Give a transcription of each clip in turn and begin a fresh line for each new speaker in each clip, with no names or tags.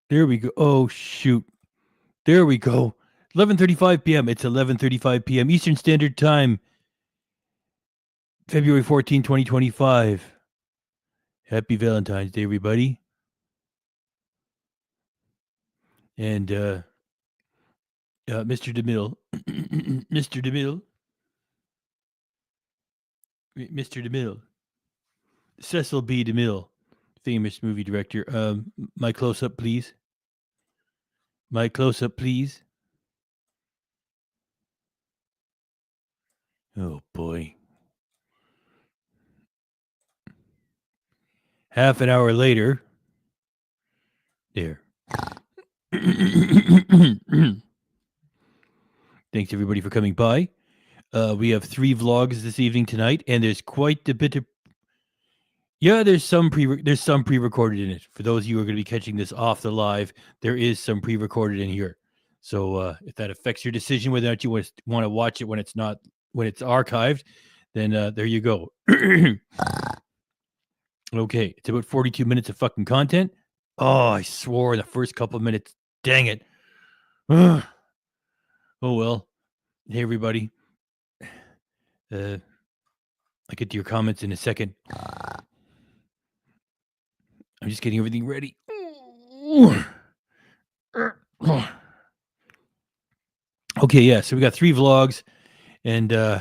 There we go. Oh, shoot. There we go. 11:35 p.m. It's 11:35 p.m. Eastern Standard Time. February 14, 2025. Happy Valentine's Day, everybody. And Mr. DeMille. Mr. DeMille. Mr. DeMille. Cecil B. DeMille, famous movie director. My close-up, please. My close-up, please. Oh, boy. Half an hour later. There. Thanks, everybody, for coming by. We have 3 vlogs this evening tonight, and there's quite a bit of... Yeah, there's some pre-recorded in it. For those of you who are going to be catching this off the live, there is some pre-recorded in here. So if that affects your decision whether or not you want to watch it when it's archived, then there you go. Okay, it's about 42 minutes of fucking content. Oh, I swore in the first couple of minutes. Dang it. Oh, well. Hey, everybody. I'll get to your comments in a second. I'm just getting everything ready. Okay, yeah, so we got 3 vlogs and 3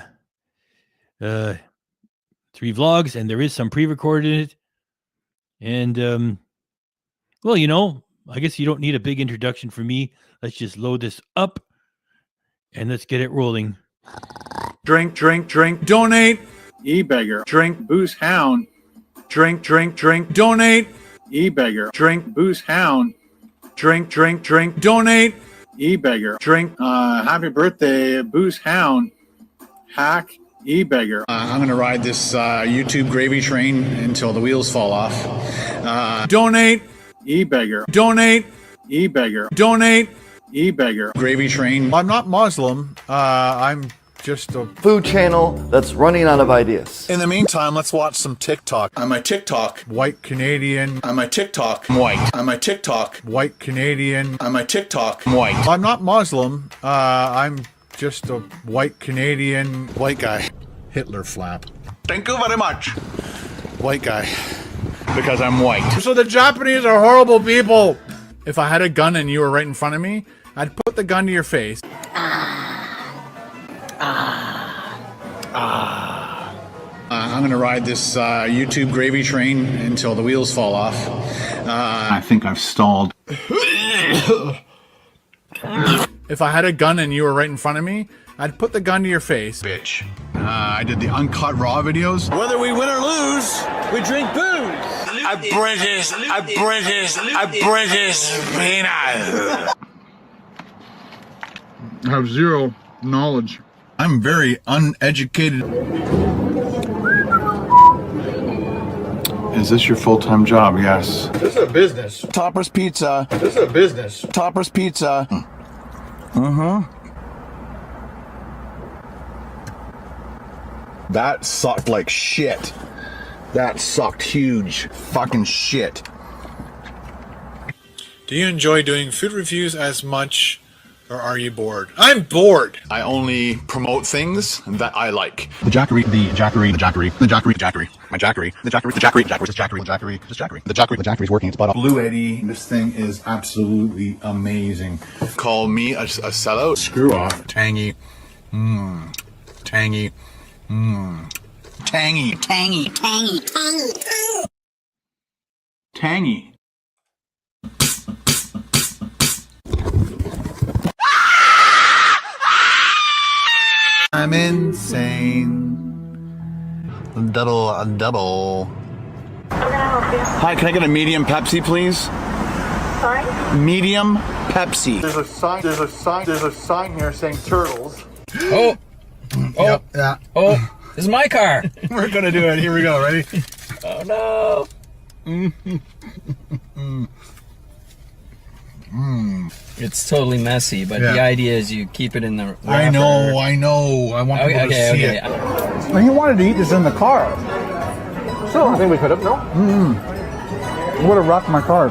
vlogs, and there is some pre-recorded in it. And well, you know, I guess you don't need a big introduction from me. Let's just load this up and let's get it rolling.
Drink, drink, drink, donate. E-beggar. Drink, booze, hound. Drink, drink, drink, donate. E-beggar. Drink, booze, hound. Drink, drink, drink, donate. E-beggar. Drink, happy birthday, booze, hound. Hack, e-beggar.
I'm going to ride this YouTube gravy train until the wheels fall off.
Donate. E-beggar. Donate. E-beggar. Donate. E-beggar.
Gravy train.
I'm not Muslim. I'm just a
food channel that's running out of ideas.
In the meantime, let's watch some TikTok.
On my TikTok.
White Canadian.
On my TikTok. I'm white. On my TikTok.
White Canadian.
On my TikTok. I'm white.
I'm not Muslim. I'm just a white Canadian.
White guy.
Hitler flap.
Thank you very much. White guy. Because I'm white.
So the Japanese are horrible people. If I had a gun and you were right in front of me, I'd put the gun to your face.
I'm going to ride this YouTube gravy train until the wheels fall off.
I think I've stalled.
If I had a gun and you were right in front of me, I'd put the gun to your face.
Bitch. I did the uncut raw videos.
Whether we win or lose, we drink booze.
A British peanut.
I have zero knowledge.
I'm very uneducated.
Is this your full-time job? Yes.
This is a business.
Topper's Pizza.
This is a business.
Topper's Pizza. That sucked like shit. That sucked huge. Fucking shit.
Do you enjoy doing food reviews as much, or are you bored? I'm bored.
I only promote things that I like.
The Jackery, the Jackery, the Jackery, the Jackery, the Jackery, my Jackery, the Jackery, the Jackery, the Jackery, the Jackery, the Jackery, the Jackery, the Jackery, the Jackery's working. It's butt off.
Blue Eddie, this thing is absolutely amazing. Call me a sellout.
Screw off.
Tangy. Tangy. Tangy.
Tangy, tangy, tangy, tangy.
Tangy.
I'm insane.
Double. Hi, can I get a medium Pepsi, please?
Sorry?
Medium Pepsi.
There's a sign here saying turtles.
Oh,
Yep, yeah.
oh, this is my car.
We're gonna do it. Here we go. Ready?
Oh no. It's totally messy, but the idea is you keep it in the wrapper.
I know. I want people to see it.
Well, he wanted to eat this in the car. So I think we could have, no? Would have rocked my car.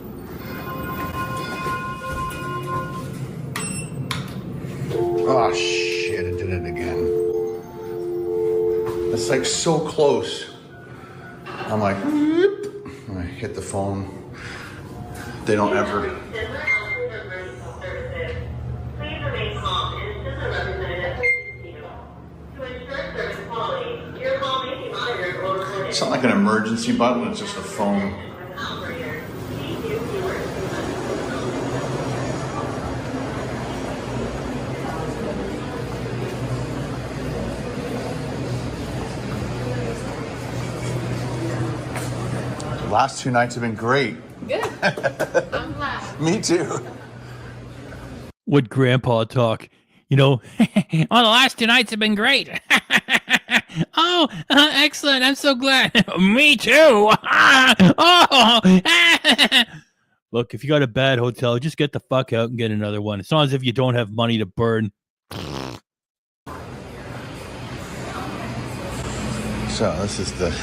Oh shit, I did it again. It's like so close. I'm like, whoop, and I hit the phone. They don't ever. It's not like an emergency button, it's just a phone. The last 2 nights have been great.
Good. I'm glad.
Me too.
What grandpa talk? You know, the last 2 nights have been great. Oh, excellent. I'm so glad. Me too. Oh. Look, if you got a bad hotel, just get the fuck out and get another one. It's not as if you don't have money to burn.
So this is the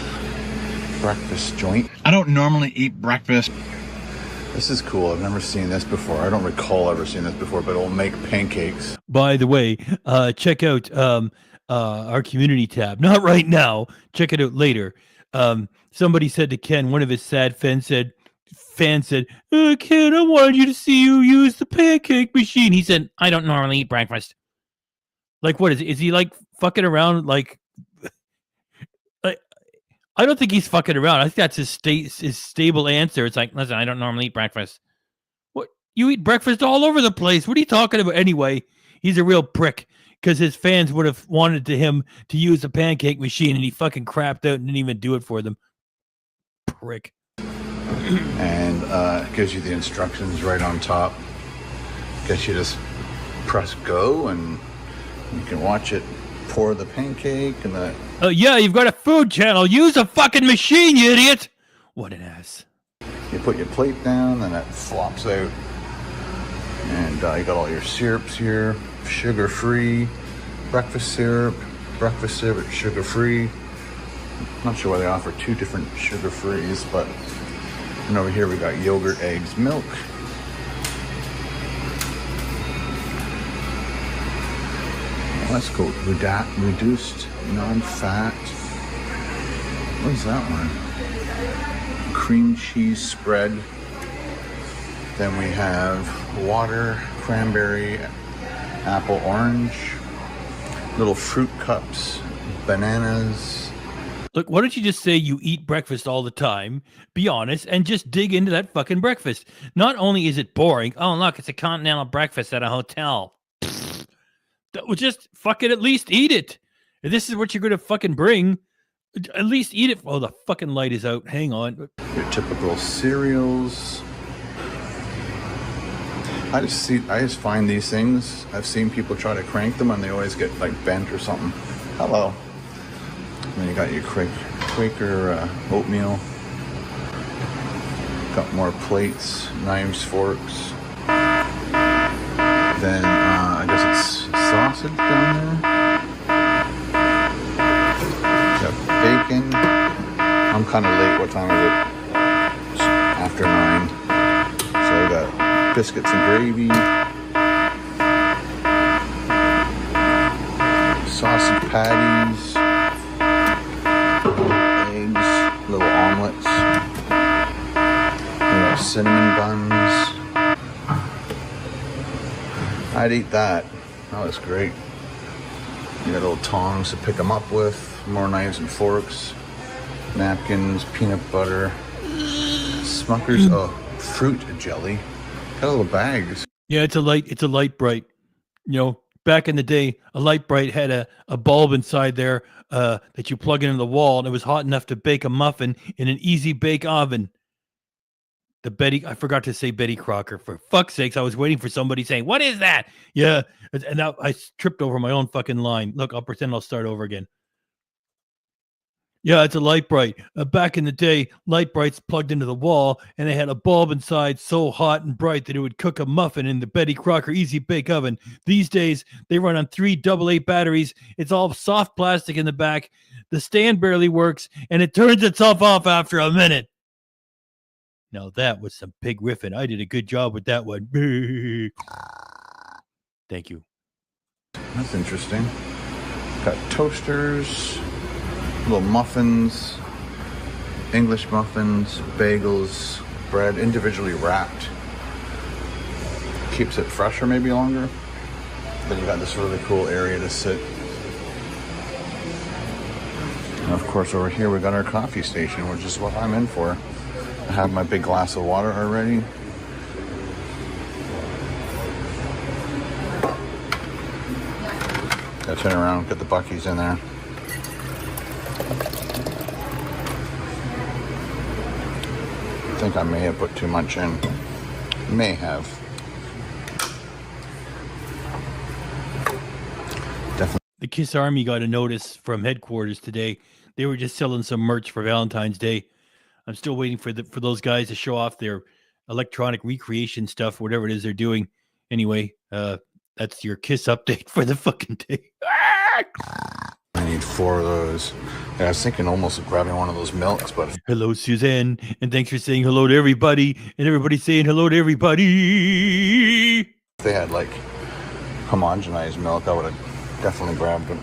breakfast joint. I don't normally eat breakfast. This is cool. I've never seen this before. I don't recall ever seeing this before, but it'll make pancakes.
By the way, check out our community tab. Not right now. Check it out later. Somebody said to Ken, one of his sad fans said, Ken, I wanted you to see you use the pancake machine. He said, I don't normally eat breakfast. Like, what is it? Is he like fucking around? Like I don't think he's fucking around. I think that's his stable answer. It's like, listen, I don't normally eat breakfast. What? You eat breakfast all over the place. What are you talking about? Anyway, he's a real prick because his fans would have wanted him to use a pancake machine and he fucking crapped out and didn't even do it for them. Prick.
And it gives you the instructions right on top. Guess you just press go and you can watch it pour the pancake and the...
Yeah, you've got a food channel. Use a fucking machine, you idiot. What an ass.
You put your plate down and it flops out. And you got all your syrups here. Sugar-free. Breakfast syrup, sugar-free. Not sure why they offer 2 different sugar-frees, but... And over here we got yogurt, eggs, milk. Let's go. Reduced, non-fat. What is that one? Cream cheese spread. Then we have water, cranberry, apple, orange. Little fruit cups, bananas.
Look, why don't you just say you eat breakfast all the time, be honest, and just dig into that fucking breakfast. Not only is it boring, oh, look, it's a continental breakfast at a hotel. That would just fucking at least eat it. If this is what you're going to fucking bring, at least eat it. Oh, the fucking light is out. Hang on.
Your typical cereals. I just find these things. I've seen people try to crank them and they always get like bent or something. Hello. And then you got your Quaker oatmeal. Got more plates, knives, forks. Then I guess it's sausage down there. Got bacon. I'm kind of late. What time is it? It's after 9. So we got biscuits and gravy. Sausage patties. Eggs. Little omelets. We got cinnamon buns. I'd eat that. That was great. You got little tongs to pick them up with. More knives and forks. Napkins, peanut butter. Smucker's, fruit jelly. Got little bags.
Yeah, it's a light bright. You know, back in the day, a light bright had a bulb inside there that you plug into the wall, and it was hot enough to bake a muffin in an easy bake oven. I forgot to say Betty Crocker. For fuck's sakes, I was waiting for somebody saying, what is that? Yeah, and now I tripped over my own fucking line. Look, I'll pretend I'll start over again. Yeah, it's a light bright. Back in the day, light brights plugged into the wall, and they had a bulb inside so hot and bright that it would cook a muffin in the Betty Crocker Easy Bake Oven. These days, they run on 3 AA batteries. It's all soft plastic in the back. The stand barely works, and it turns itself off after a minute. Now that was some pig riffing. I did a good job with that one. Thank you.
That's interesting. Got toasters, little muffins, English muffins, bagels, bread, individually wrapped. Keeps it fresher, maybe longer. Then you got this really cool area to sit. And of course, over here we got our coffee station, which is what I'm in for. I have my big glass of water already. Gotta turn around, get the buckies in there. I think I may have put too much in. May have. Definitely.
The Kiss Army got a notice from headquarters today. They were just selling some merch for Valentine's Day. I'm still waiting for those guys to show off their electronic recreation stuff, whatever it is they're doing. Anyway, that's your Kiss update for the fucking day.
I need 4 of those. Yeah, I was thinking almost of grabbing one of those milks, but
hello, Suzanne, and thanks for saying hello to everybody, and everybody's saying hello to everybody.
if they had like homogenized milk, I would have definitely grabbed it.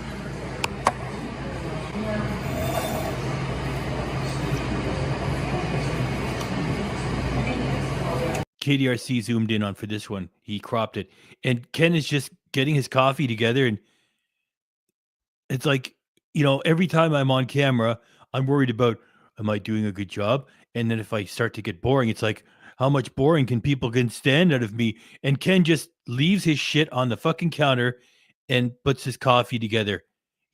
KDRC zoomed in on for this one. He cropped it. And Ken is just getting his coffee together. And it's like, every time I'm on camera, I'm worried about, am I doing a good job? And then if I start to get boring, it's like, how much boring can people stand out of me? And Ken just leaves his shit on the fucking counter and puts his coffee together.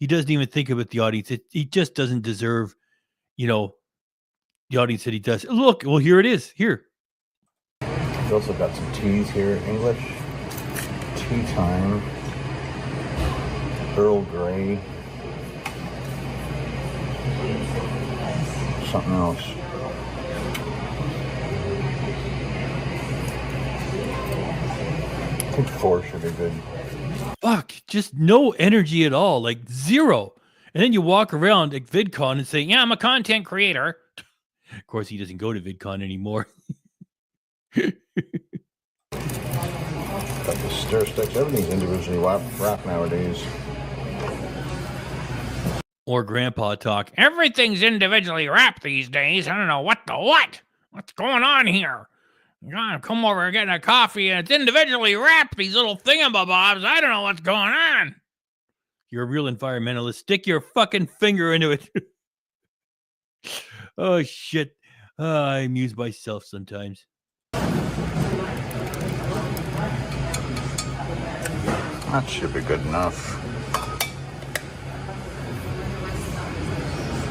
He doesn't even think about the audience. He just doesn't deserve, the audience that he does. Look, well, here it is. Here.
We also got some teas here, English tea time, Earl Grey, something else. I think 4 should be good.
Fuck, just no energy at all, like zero. And then you walk around at VidCon and say, yeah, I'm a content creator. Of course, he doesn't go to VidCon anymore.
Got the stir sticks. Everything's individually wrapped nowadays.
Or grandpa talk.
Everything's individually wrapped these days. I don't know what the what. What's going on here? You gotta come over and get a coffee and it's individually wrapped, these little thingamabobs. I don't know what's going on.
You're a real environmentalist. Stick your fucking finger into it. Oh, shit. I amuse myself sometimes.
That should be good enough.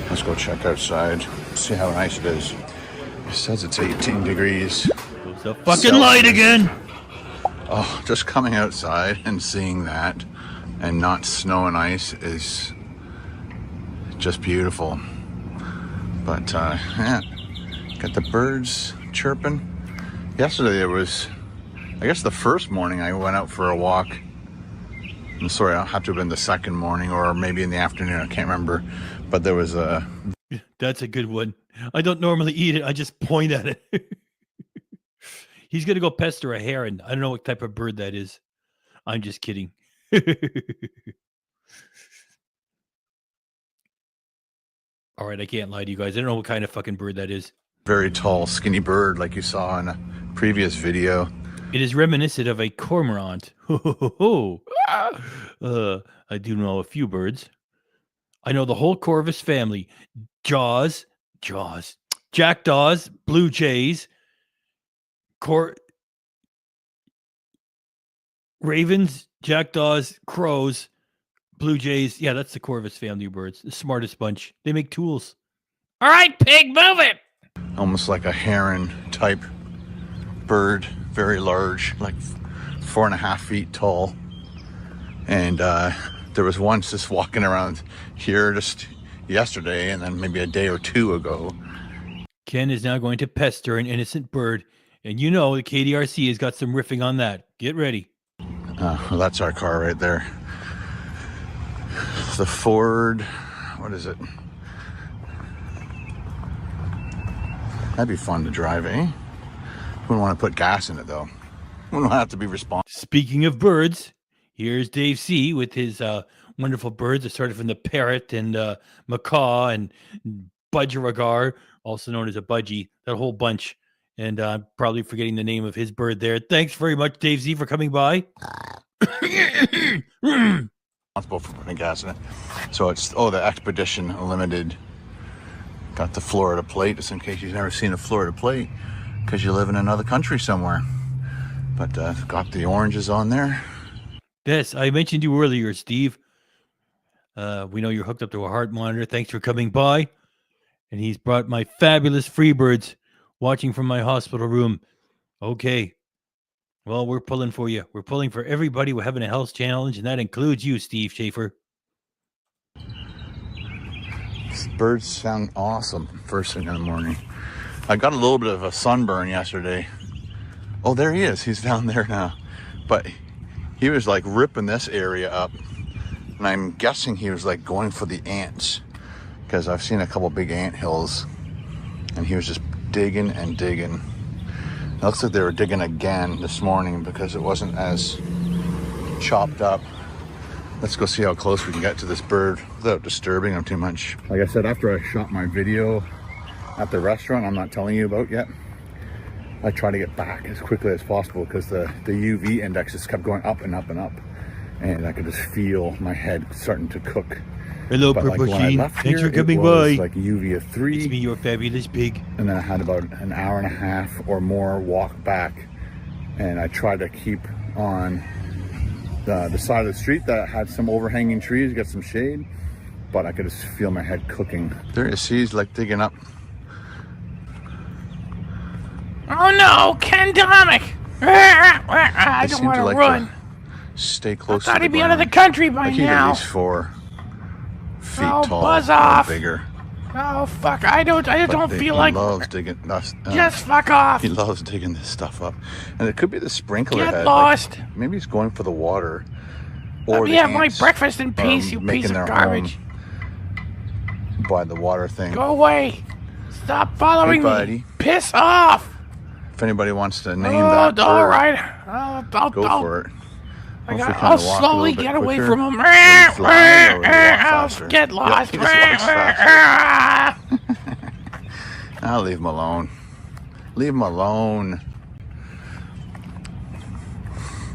Let's go check outside, see how nice it is. It says it's 18 degrees.
It's a fucking light again.
Oh, just coming outside and seeing that and not snow and ice is just beautiful. But yeah, got the birds chirping. Yesterday it was, I guess the first morning I went out for a walk. I'm sorry, I'll have to have been the second morning or maybe in the afternoon, I can't remember. But there was a...
That's a good one. I don't normally eat it, I just point at it. He's going to go pester a heron. I don't know what type of bird that is. I'm just kidding. All right, I can't lie to you guys. I don't know what kind of fucking bird that is.
Very tall, skinny bird like you saw in a previous video.
It is reminiscent of a cormorant. I do know a few birds. I know the whole Corvus family. Jaws, jackdaws, blue jays, ravens, jackdaws, crows, blue jays. Yeah, that's the Corvus family of birds. The smartest bunch. They make tools.
All right, pig, move it.
Almost like a heron type bird, very large, like 4.5 feet tall. And there was one just walking around here just yesterday and then maybe a day or two ago.
Ken is now going to pester an innocent bird. And you know the KDRC has got some riffing on that. Get ready.
Well, that's our car right there. The Ford, what is it? That'd be fun to drive, eh? Wouldn't want to put gas in it though. Wouldn't have to be responsible.
Speaking of birds, Here's Dave C with his wonderful birds that started from the parrot and macaw and budgerigar, also known as a budgie, that whole bunch. And I'm probably forgetting the name of his bird there. Thanks very much, Dave Z, for coming by.
Responsible for putting gas in it. So it's, the Expedition Limited. Got the Florida plate, just in case you've never seen a Florida plate, because you live in another country somewhere. But got the oranges on there.
Yes, I mentioned you earlier, Steve. We know you're hooked up to a heart monitor. Thanks for coming by. And he's brought my fabulous Freebirds watching from my hospital room. Okay. Well, we're pulling for you. We're pulling for everybody. We're having a health challenge, and that includes you, Steve Schaefer.
Birds sound awesome first thing in the morning. I got a little bit of a sunburn yesterday. Oh, there he is. He's down there now. But he was like ripping this area up. And I'm guessing he was like going for the ants, because I've seen a couple big ant hills. And he was just digging and digging. It looks like they were digging again this morning because it wasn't as chopped up. Let's go see how close we can get to this bird without disturbing him too much. Like I said, after I shot my video at the restaurant I'm not telling you about yet, I try to get back as quickly as possible because the UV index just kept going up and up and up. And I could just feel my head starting to cook.
Hello, Purple Sheen. Thanks for coming by.
Like UV of 3.
It's me, your fabulous pig.
And then I had about an hour and a half or more walk back. And I tried to keep on the side of the street that had some overhanging trees, get some shade. But I could just feel my head cooking. There he is. He's like digging up.
Oh no, Ken Domik! I don't want to run.
Stay close.
I thought he'd be out of the country by now.
He's 4 feet
Oh,
tall,
buzz
or
off.
bigger.
Oh fuck! I don't feel like.
He loves digging.
Just fuck off.
He loves digging this stuff up, and it could be the sprinkler
Get
head.
lost.
Like, maybe he's going for the water.
Let
Or
me
the
have my
ants
breakfast in peace,
are
you
making
piece of
their
garbage.
home by the water thing.
Go away! Stop following
Hey, buddy.
me! Piss off!
If anybody wants to name that bird,
all right. I'll
go for it.
I'll slowly get away from him. Get lost.
I'll leave him alone. Leave him alone.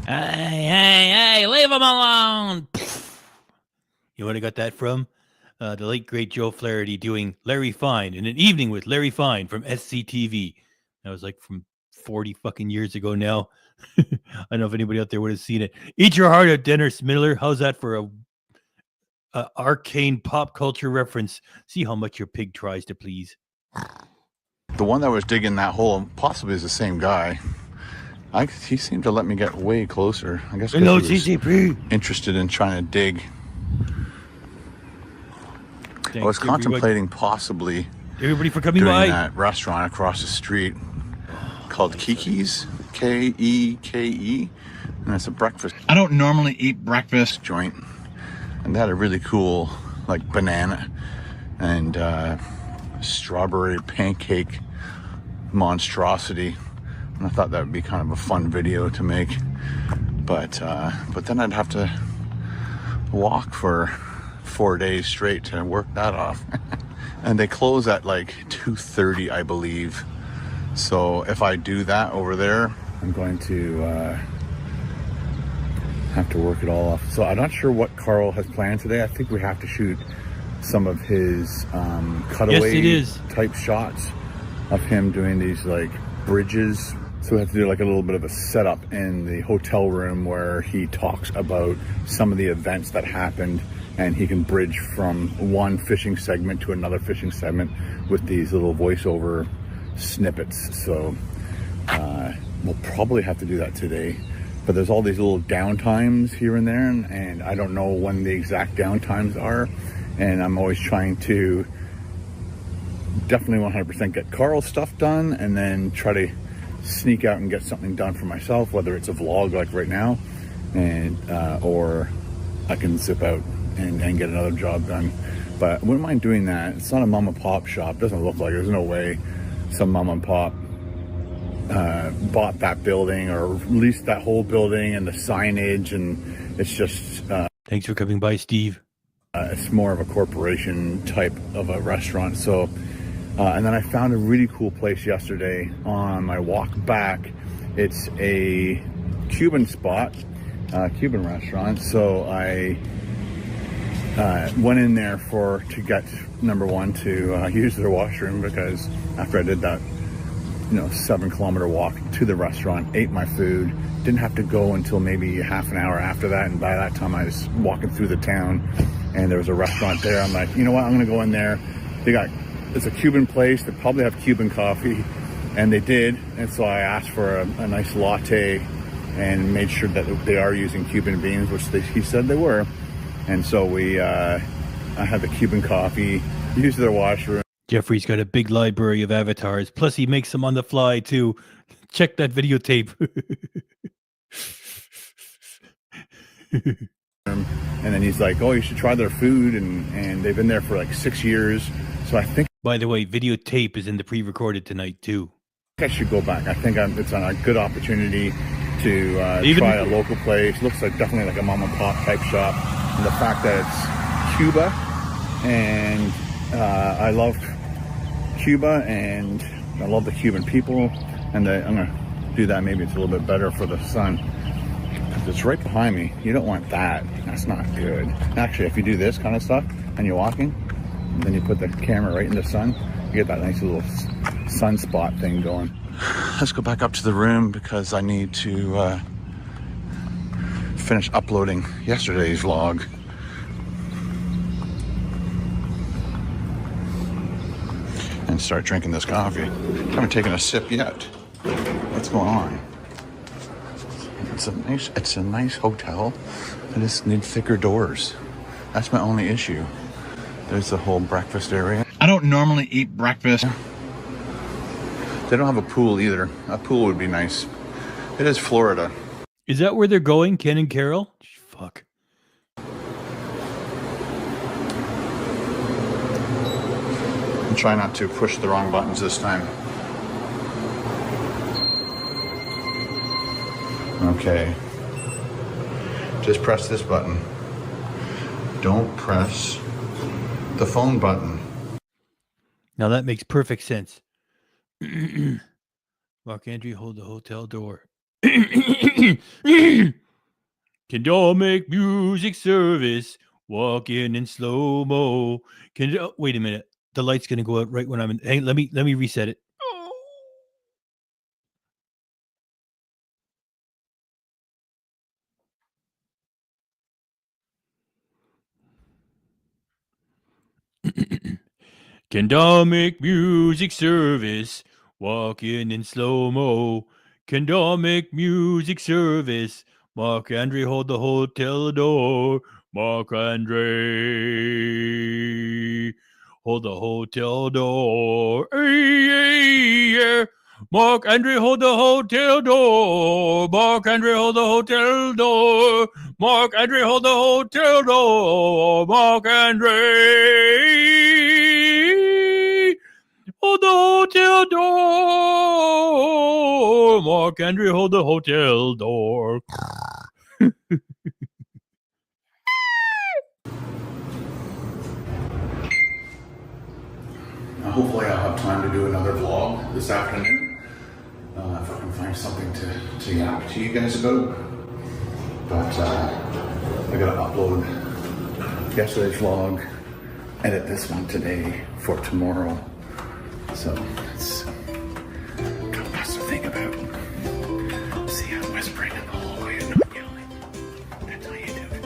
Hey, leave him alone. You know what I got that from? The late, great Joe Flaherty doing Larry Fine in An Evening with Larry Fine from SCTV. That was like from 40 fucking years ago now. I don't know if anybody out there would have seen it. Eat your heart out, Dennis Miller. How's that for a arcane pop culture reference? See how much your pig tries to please.
The one that was digging that hole possibly is the same guy. He seemed to let me get way closer. I guess
Hello,
he was
CCP.
interested in trying to dig.
Thanks,
I was contemplating possibly
everybody for coming
doing
by
that restaurant across the street called Kiki's, Keke, and it's a breakfast. I don't normally eat breakfast joint, and they had a really cool like banana and strawberry pancake monstrosity, and I thought that would be kind of a fun video to make, but then I'd have to walk for 4 days straight to work that off. And they close at like 2:30, I believe. So if I do that over there, I'm going to have to work it all off. So I'm not sure what Carl has planned today. I think we have to shoot some of his cutaway type shots of him doing these like bridges. So we have to do like a little bit of a setup in the hotel room where he talks about some of the events that happened, and he can bridge from one fishing segment to another fishing segment with these little voiceover snippets. So we'll probably have to do that today, but there's all these little downtimes here and there, and I don't know when the exact downtimes are, and I'm always trying to definitely 100% get Carl's stuff done, and then try to sneak out and get something done for myself, whether it's a vlog like right now, and or I can zip out and get another job done. But I wouldn't mind doing that. It's not a mom and pop shop. It doesn't look like, there's no way some mom and pop bought that building or leased that whole building and the signage and It's just
Thanks for coming by, Steve.
it's more of a corporation type of a restaurant. So, and then I found a really cool place yesterday on my walk back. It's a Cuban spot, Cuban restaurant. So I went in there to get, number one, to use their washroom, because after I did that 7-kilometer walk to the restaurant, ate my food, didn't have to go until maybe half an hour after that, and by that time I was walking through the town and there was a restaurant there. I'm like, you know what, I'm gonna go in there. It's a Cuban place, they probably have Cuban coffee, and they did. And so I asked for a nice latte and made sure that they are using Cuban beans, which he said they were. And so I had the Cuban coffee, used their washroom.
Jeffrey's got a big library of avatars. Plus, he makes them on the fly, too. Check that videotape.
And then he's like, oh, you should try their food. And they've been there for like 6 years. So I think...
By the way, videotape is in the pre-recorded tonight, too.
I should go back. I think it's a good opportunity to try a local place. Looks like definitely like a mom and pop type shop. And the fact that it's Cuba, and I love Cuba, and I love the Cuban people, and I'm gonna do that. Maybe it's a little bit better for the sun, because it's right behind me. You don't want that. That's not good. Actually, if you do this kind of stuff and you're walking, and then you put the camera right in the sun, you get that nice little sunspot thing going. Let's go back up to the room, because I need to finish uploading yesterday's vlog. And start drinking this coffee. I haven't taken a sip yet. What's going on? It's a nice hotel. I just need thicker doors. That's my only issue. There's the whole breakfast area. I don't normally eat breakfast. They don't have a pool either. A pool would be nice. It is Florida.
Is that where they're going, Ken and Carol? Fuck.
Try not to push the wrong buttons this time. Okay. Just press this button. Don't press the phone button.
Now that makes perfect sense. Mark Andrew, hold the hotel door. Can Domik music service. Walk in slow-mo. Wait a minute. The light's gonna go out right when I'm in. Hey, let me reset it. Can Domik music service. Walk in slow-mo. Can Domik music service. Mark Andre, hold the hotel door. Mark Andre, hold the hotel door. Hey, hey, yeah. Mark Andre, hold the hotel door. Mark Andre, hold the hotel door. Mark Andre, hold the hotel door. Mark Andre, hold the hotel door. Mark Andre, hold the hotel door.
Hopefully I'll have time to do another vlog this afternoon. If I can find something to yap to you guys about. But I gotta upload yesterday's vlog, edit this one today for tomorrow. So it's got lots to think about. See, I'm whispering in the hallway and not yelling. That's how you do it.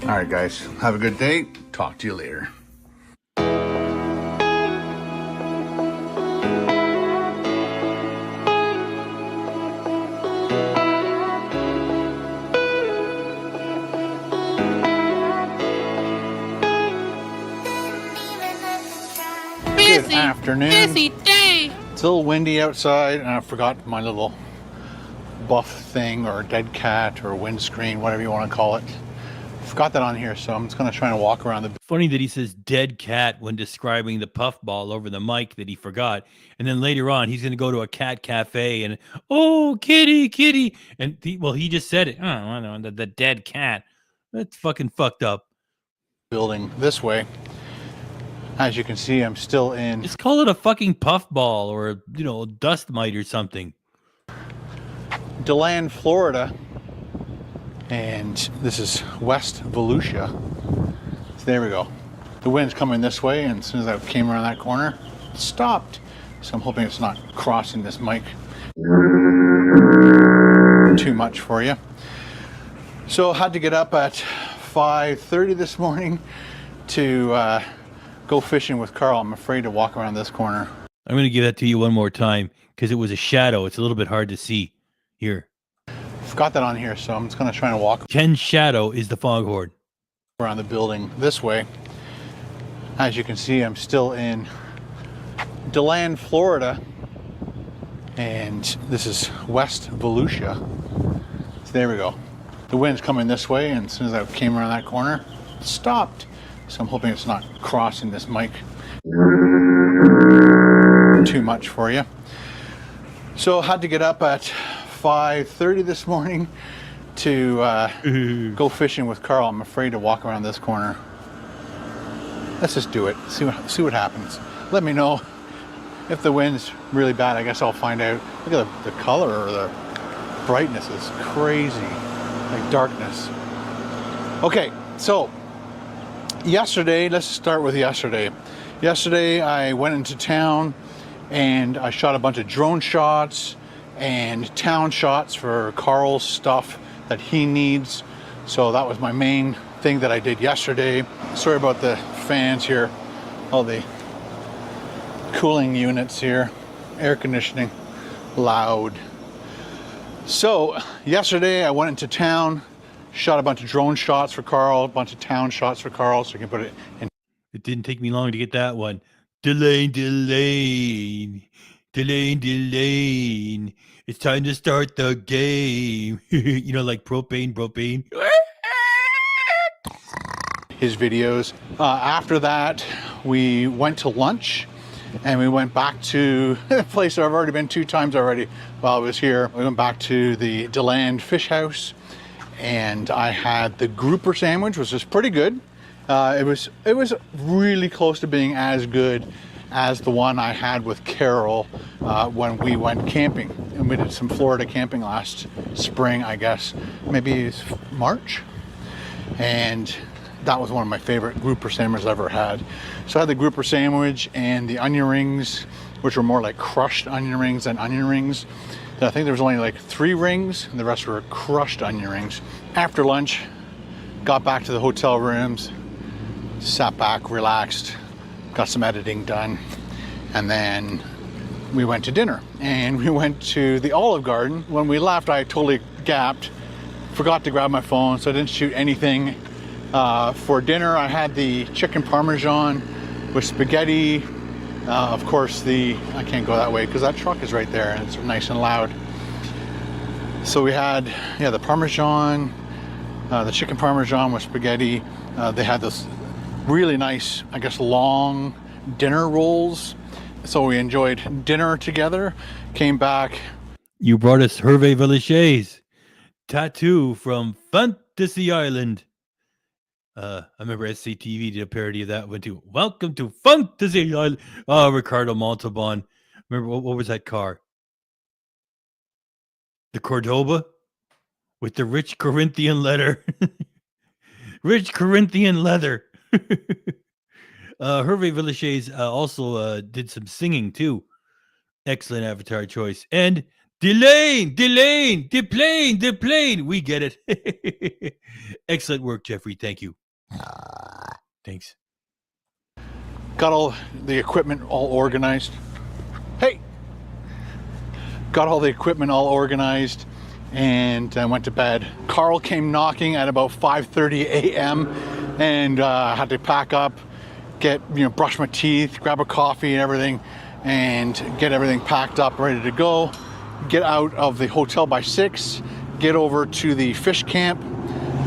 All right, guys, have a good day. Talk to you later. Good afternoon.
Busy day.
It's a little windy outside, and I forgot my little buff thing, or dead cat, or windscreen, whatever you want to call it. Got that on here, so I'm just gonna try and walk around the.
Funny that he says dead cat when describing the puffball over the mic that he forgot. And then later on, he's going to go to a cat cafe and, oh, kitty. And he just said it. Oh, I know, the dead cat. That's fucking fucked up.
Building this way. As you can see, I'm still in.
Just call it a fucking puffball or, a dust mite or something.
DeLand, Florida. And this is West Volusia. So there we go. The wind's coming this way, and as soon as I came around that corner, it stopped. So I'm hoping it's not crossing this mic too much for you. So I had to get up at 5:30 this morning to go fishing with Carl. I'm afraid to walk around this corner.
I'm going to give that to you one more time because it was a shadow. It's a little bit hard to see. Here.
Got that on here, so I'm just going to try and walk.
Ken's shadow is the foghorn.
Around the building this way. As you can see, I'm still in DeLand, Florida. And this is West Volusia. So there we go. The wind's coming this way, and as soon as I came around that corner, it stopped. So I'm hoping it's not crossing this mic too much for you. So I had to get up at 5:30 this morning to go fishing with Carl. I'm afraid to walk around this corner. Let's just do it. See what happens. Let me know if the wind's really bad. I guess I'll find out. Look at the color or the brightness is crazy, like darkness. Okay, so yesterday, let's start with yesterday. Yesterday I went into town and I shot a bunch of drone shots and town shots for Carl's stuff that he needs. So that was my main thing that I did yesterday. Sorry about the fans here, all the cooling units here, air conditioning, loud. So yesterday I went into town, shot a bunch of drone shots for Carl, a bunch of town shots for Carl, so I can put it in.
It didn't take me long to get that one. Delane. It's time to start the game. Like propane.
His videos. After that, we went to lunch and we went back to a place I've already been 2 times already while I was here. We went back to the DeLand Fish House and I had the grouper sandwich, which was pretty good. It was really close to being as good as the one I had with Carol when we went camping. And we did some Florida camping last spring, I guess, maybe March. And that was one of my favorite grouper sandwiches I've ever had. So I had the grouper sandwich and the onion rings, which were more like crushed onion rings than onion rings. And I think there was only like 3 rings and the rest were crushed onion rings. After lunch, got back to the hotel rooms, sat back, relaxed, got some editing done, and then we went to dinner. And we went to the Olive Garden. When we left, I totally gapped, forgot to grab my phone, so I didn't shoot anything. For dinner, I had the chicken parmesan with spaghetti. Of course, I can't go that way because that truck is right there and it's nice and loud. So we had, the parmesan, the chicken parmesan with spaghetti. They had this really nice, I guess, long dinner rolls. So we enjoyed dinner together, came back.
You brought us Hervé Villechaise's tattoo from Fantasy Island. I remember SCTV did a parody of that one too. Welcome to Fantasy Island. Oh, Ricardo Montalban. Remember, what was that car? The Cordoba with the rich Corinthian leather. Rich Corinthian leather. Hervé Villechaize also did some singing too. Excellent avatar choice. And Delane. We get it. Excellent work, Jeffrey. Thank you. Thanks.
Got all the equipment all organized. Hey! Got all the equipment all organized and I went to bed. Carl came knocking at about 5:30 a.m. and had to pack up, brush my teeth, grab a coffee and everything, and get everything packed up, ready to go. Get out of the hotel by 6, get over to the fish camp,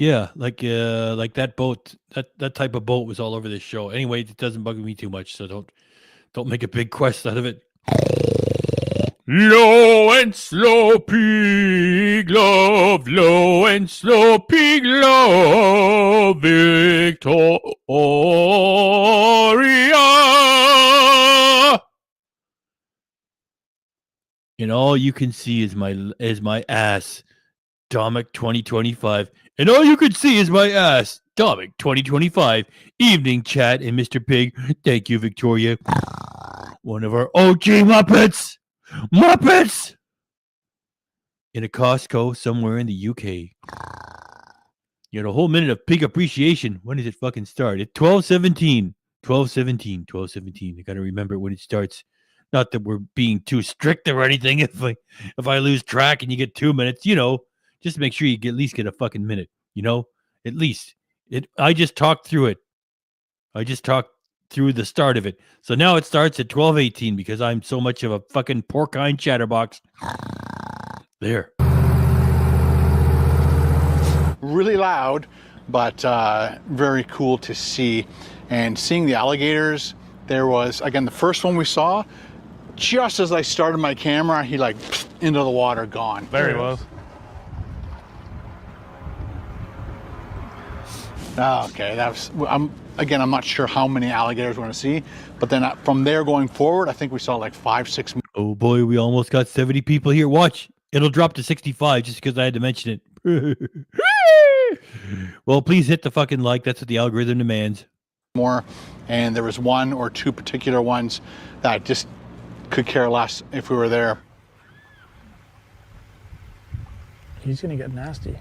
Yeah, like that boat, that type of boat was all over this show. Anyway, it doesn't bug me too much, so don't make a big quest out of it. Low and slow pig love, low and slow pig love, Victoria. And all you can see is my ass, Domik 2025. And all you can see is my ass, Domik 2025. Evening chat and Mr. Pig. Thank you, Victoria. One of our OG Muppets. Muppets! In a Costco somewhere in the UK. You know, a whole minute of pig appreciation. When does it fucking start? At 12:17. 12:17. I gotta remember when it starts. Not that we're being too strict or anything. If I lose track and you get 2 minutes, you know, just make sure you at least get a fucking minute. You know, at least. I just talked through it. I just talked through the start of it. So now it starts at 12:18 because I'm so much of a fucking porcine chatterbox. There.
Really loud, but very cool to see. And seeing the alligators, there was, again, the first one we saw, just as I started my camera, he like into the water, gone.
Very well.
Okay, I'm not sure how many alligators we're going to see, but then from there going forward, I think we saw like 5, 6 more.
Oh boy, we almost got 70 people here. Watch, it'll drop to 65 just because I had to mention it. Well, please hit the fucking like. That's what the algorithm demands.
More, and there was 1 or 2 particular ones that I just could care less if we were there.
He's gonna get nasty.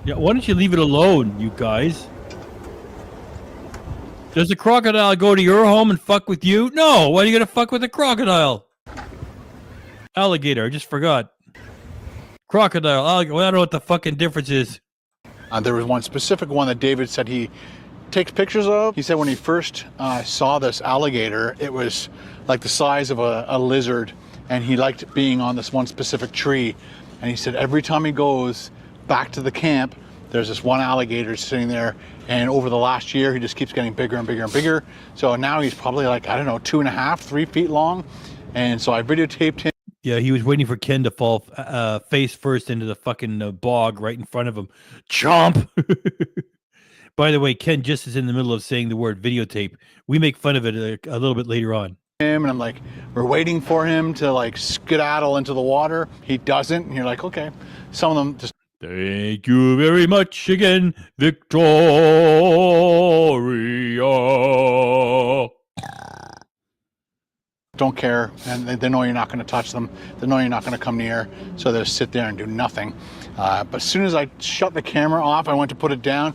Yeah, why don't you leave it alone, you guys? Does a crocodile go to your home and fuck with you? No, why are you gonna fuck with a crocodile? Alligator, I just forgot. Crocodile, alligator, well, I don't know what the fucking difference is.
There was one specific one that David said he takes pictures of. He said when he first saw this alligator, it was like the size of a lizard, and he liked being on this one specific tree. And he said every time he goes back to the camp, there's this one alligator sitting there, and over the last year, he just keeps getting bigger and bigger and bigger. So now he's probably like, I don't know, 2.5, 3 feet long. And so I videotaped him.
Yeah, he was waiting for Ken to fall face first into the fucking bog right in front of him. Chomp! By the way, Ken just is in the middle of saying the word videotape. We make fun of it a little bit later on.
And I'm like, we're waiting for him to like skedaddle into the water. He doesn't. And you're like, okay. Some of them just...
Thank you very much again, Victoria.
Don't care, and they know you're not going to touch them. They know you're not going to come near, so they'll sit there and do nothing. But as soon as I shut the camera off, I went to put it down,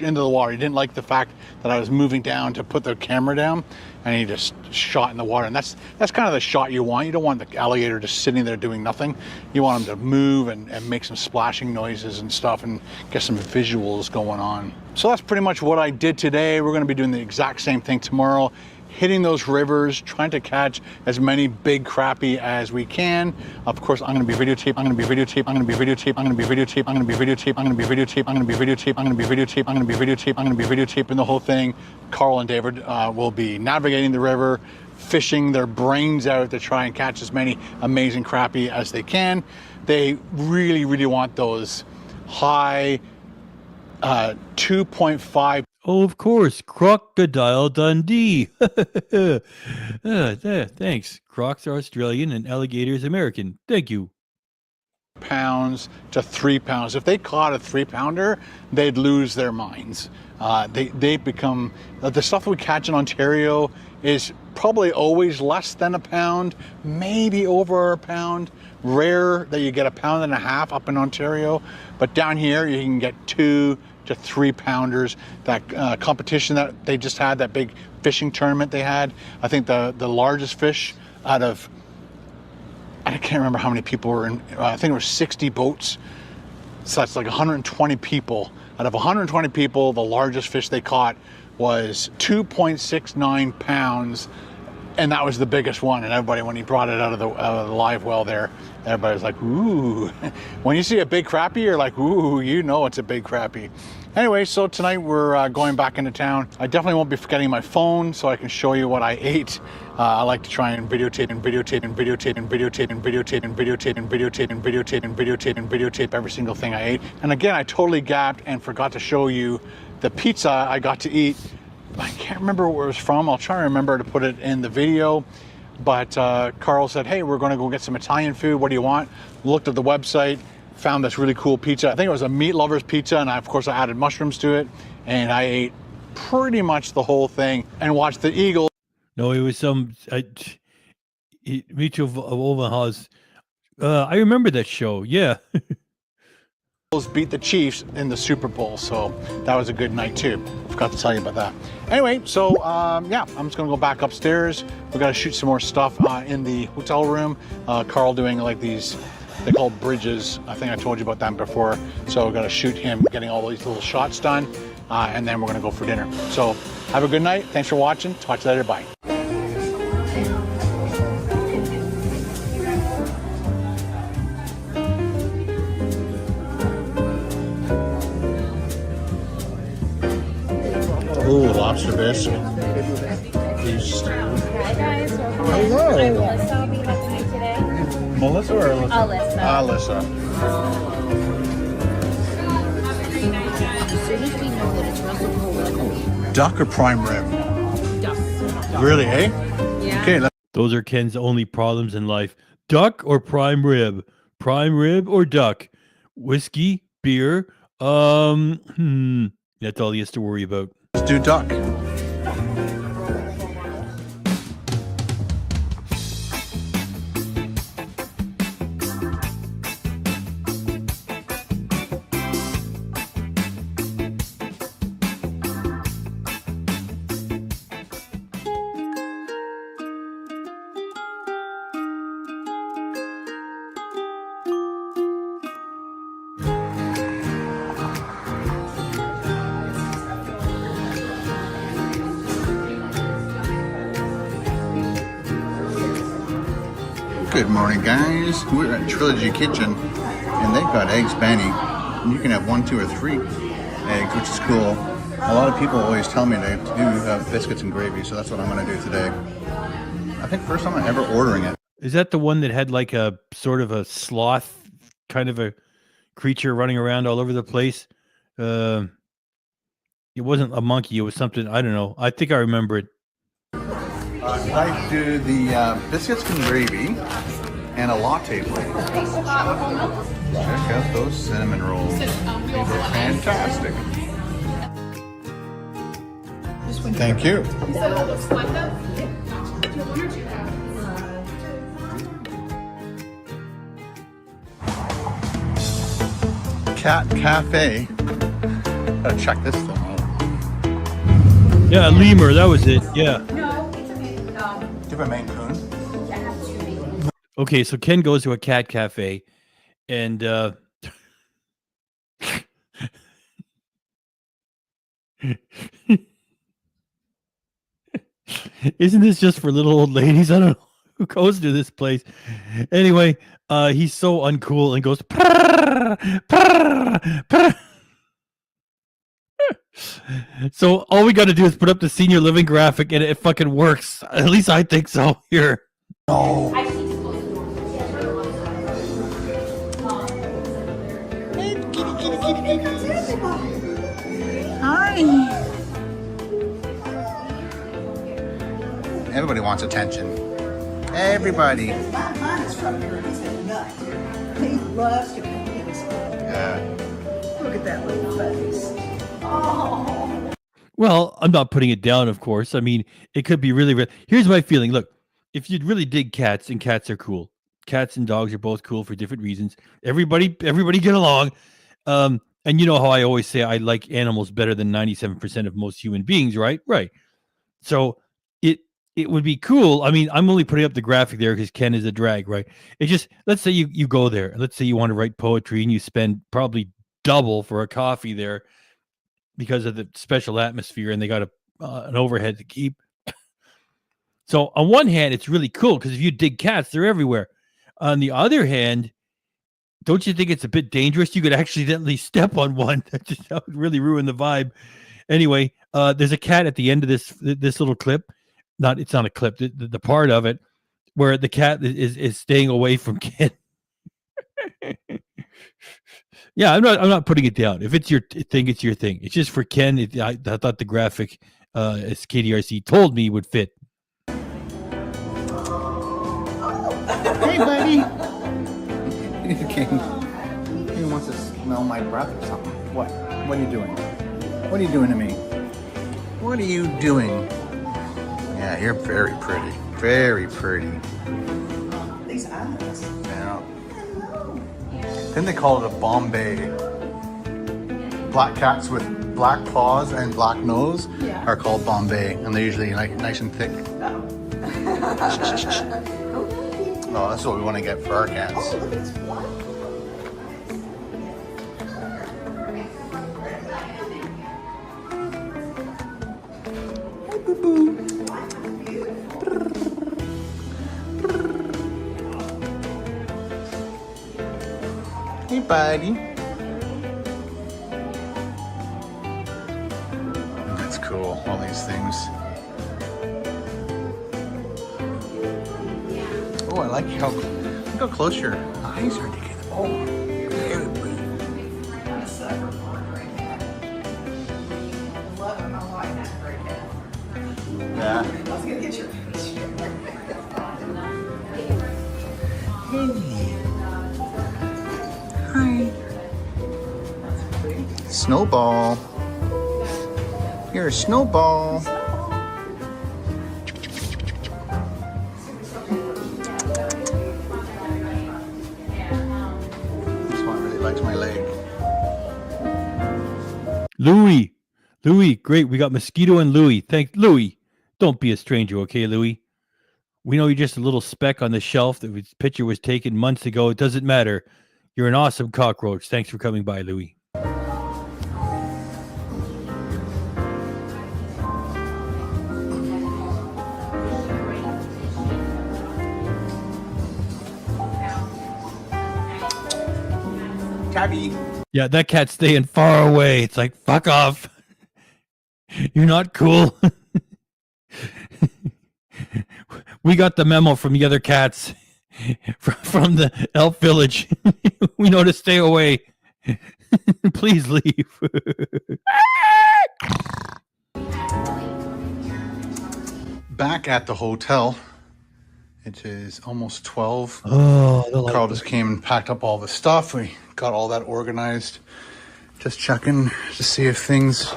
into the water. He didn't like the fact that I was moving down to put the camera down, and he just shot in the water. And that's kind of the shot you want. You don't want the alligator just sitting there doing nothing. You want him to move and make some splashing noises and stuff and get some visuals going on. So that's pretty much what I did today. We're going to be doing the exact same thing tomorrow. Hitting those rivers, trying to catch as many big crappie as we can. Of course, I'm going to be videotaping. I'm going to be videotaping. I'm going to be videotaping. I'm going to be videotaping. I'm going to be videotaping. I'm going to be videotaping. I'm going to be videotaping. I'm going to be videotaping. I'm going to be videotaping. I'm going to be videotaping the whole thing. Carl and David will be navigating the river, fishing their brains out to try and catch as many amazing crappie as they can. They really, really want those high 2.5.
Oh, of course, Crocodile Dundee. Thanks. Crocs are Australian and alligators American. Thank you.
Pounds to 3 pounds. If they caught a 3-pounder, they'd lose their minds. They become, the stuff we catch in Ontario is probably always less than a pound, maybe over a pound. Rare that you get 1.5 pounds up in Ontario, but down here you can get 2 to 3 pounders. That competition that they just had, that big fishing tournament they had, I think the largest fish out of, I can't remember how many people were in, I think it was 60 boats. So that's like 120 people. Out of 120 people, the largest fish they caught was 2.69 pounds And that was the biggest one. And everybody, when he brought it out of the live well there, everybody was like, ooh. When you see a big crappie, you're like, ooh, you know it's a big crappie. Anyway, so tonight we're going back into town. I definitely won't be forgetting my phone so I can show you what I ate. I like to try and videotape every single thing I ate. And again, I totally gapped and forgot to show you the pizza I got to eat. I can't remember where it was from. I'll try and remember to put it in the video. But Carl said, hey, we're going to go get some Italian food. What do you want? Looked at the website, found this really cool pizza. I think it was a meat lover's pizza, and of course I added mushrooms to it. And I ate pretty much the whole thing and watched the Eagles.
No, it was some Mitchell Omaha's. I remember that show. Yeah.
Beat the Chiefs in the Super Bowl, so that was a good night too. Forgot to tell you about that. Anyway, so yeah, I'm just gonna go back upstairs. We gotta shoot some more stuff in the hotel room. Carl doing like these, they call bridges. I think I told you about that before. So we gotta shoot him getting all these little shots done, and then we're gonna go for dinner. So have a good night. Thanks for watching. Talk to you later. Bye. Oh, lobster bisque. Beef stew.
Hi guys, welcome.
Hello.
I'm Melissa. I'll be helping you today.
Melissa or Alyssa?
Alyssa.
Alyssa. Duck or prime rib?
Duck.
Really, eh?
Yeah.
Okay,
Those are Ken's only problems in life. Duck or prime rib? Prime rib or duck? Whiskey, beer. That's all he has to worry about.
let's do duck. Good morning, guys. We're at Trilogy Kitchen, and they've got eggs Benny. And you can have 1, 2, or 3 eggs, which is cool. A lot of people always tell me to do biscuits and gravy, so that's what I'm going to do today. I think first time I'm ever ordering it.
Is that the one that had like a sort of a sloth kind of a creature running around all over the place? It wasn't a monkey. It was something. I don't know. I think I remember it.
I do the biscuits and gravy and a latte, please. Check out those cinnamon rolls. These are fantastic. Thank you. Cat Cafe. Gotta check this thing out.
Yeah, lemur. That was it. Yeah.
Do you have a Maine Coon?
Okay, so Ken goes to a cat cafe, and isn't this just for little old ladies? I don't know who goes to this place. Anyway, he's so uncool and goes, "Prrr, prrr, prrr." So all we got to do is put up the senior living graphic, and it fucking works. At least I think so. Here.
No. Everybody wants attention. Everybody.
Mine is from here. He's a nut. He loves to come in.
Yeah.
Look at that little face. Oh.
Well, I'm not putting it down, of course. I mean, it could be really. Here's my feeling. Look, if you really dig cats, and cats are cool. Cats and dogs are both cool for different reasons. Everybody get along. And you know how I always say I like animals better than 97% of most human beings, right? Right. So it would be cool. I mean, I'm only putting up the graphic there because Ken is a drag, right? It just, let's say you go there. Let's say you want to write poetry and you spend probably double for a coffee there because of the special atmosphere, and they got an overhead to keep. So on one hand, it's really cool because if you dig cats, they're everywhere. On the other hand, don't you think it's a bit dangerous? You could accidentally step on one. That would really ruin the vibe. Anyway, there's a cat at the end of this little clip. It's not a clip. The part of it where the cat is staying away from Ken. Yeah, I'm not putting it down. If it's your thing, it's your thing. It's just for Ken. I thought the graphic, as KDRC told me, would fit.
Hey, buddy. Okay. He wants to smell my breath or something. What? What are you doing? What are you doing to me? What are you doing? Yeah, you're very pretty. Very pretty.
These eyes.
Yeah. Then they call it a Bombay. Black cats with black paws and black nose are called Bombay, and they're usually like nice and thick. Oh, that's what we want to get for our cats.
Oh, look at this one.
Hey, boo-boo. Hey, buddy. That's cool, all these things. Oh, I like how, look how close your eyes are together. Oh, very pretty. Yeah.
Let's get your picture.
Hi. Snowball. You're a snowball. This one really likes my leg.
Louis, great. We got Mosquito and Louis. Thanks, Louis. Don't be a stranger, okay, Louis? We know you're just a little speck on the shelf. The picture was taken months ago. It doesn't matter. You're an awesome cockroach. Thanks for coming by, Louis.
Tabby.
Yeah, that cat's staying far away. It's like, fuck off. You're not cool. We got the memo from the other cats from the elf village. We know to stay away. Please leave.
Back at the hotel. It is almost 12.
Oh,
Carl just came and packed up all the stuff. We got all that organized. Just checking to see if things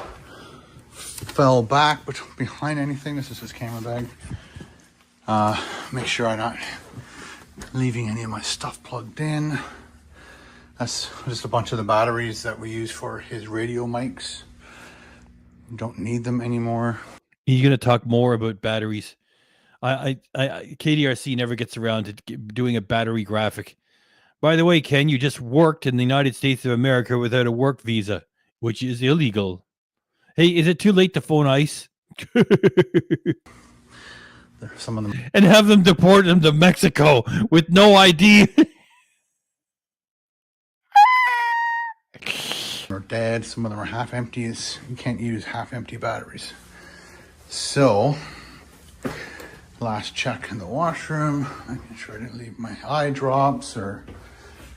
fell back behind anything. This is his camera bag. Make sure I'm not leaving any of my stuff plugged in. That's just a bunch of the batteries that we use for his radio mics. Don't need them anymore.
He's going to talk more about batteries. KDRC never gets around to doing a battery graphic. By the way, Ken, you just worked in the United States of America without a work visa, which is illegal. Hey, is it too late to phone ICE?
Some of them.
And have them deport them to Mexico with no ID.
Are dead. Some of them are half empty. You can't use half empty batteries. So, last check in the washroom. Making sure I didn't leave my eye drops or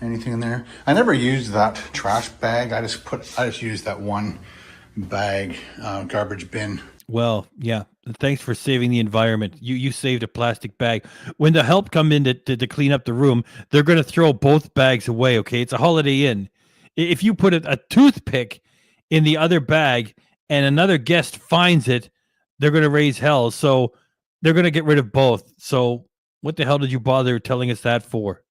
anything in there. I never used that trash bag. I just used that one bag, garbage bin.
Well, yeah. Thanks for saving the environment. You saved a plastic bag. When the help come in to clean up the room, they're going to throw both bags away, okay? It's a Holiday Inn. If you put a toothpick in the other bag and another guest finds it, they're going to raise hell. So they're going to get rid of both. So what the hell did you bother telling us that for?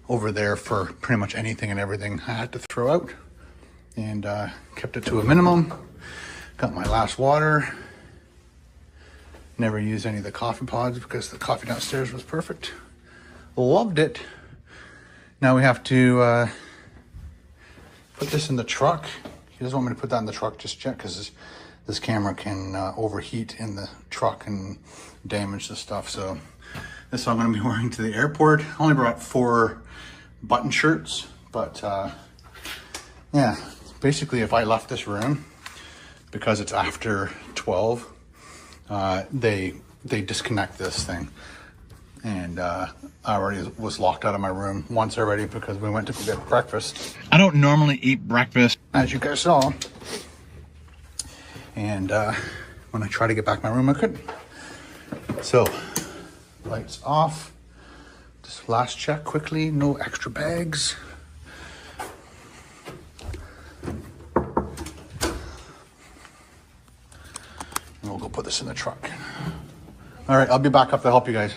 Over there for pretty much anything and everything I had to throw out. And kept it to a minimum. Got my last water. Never used any of the coffee pods because the coffee downstairs was perfect. Loved it. Now we have to put this in the truck. He doesn't want me to put that in the truck just yet because this camera can overheat in the truck and damage the stuff. So this is what I'm going to be wearing to the airport. I only brought 4 button shirts, but yeah, basically if I left this room, because it's after 12, they disconnect this thing. And I already was locked out of my room once already because we went to go get breakfast. I don't normally eat breakfast, as you guys saw. And when I tried to get back in my room, I couldn't. So, lights off. Just last check quickly, no extra bags. And we'll go put this in the truck. All right, I'll be back up to help you guys.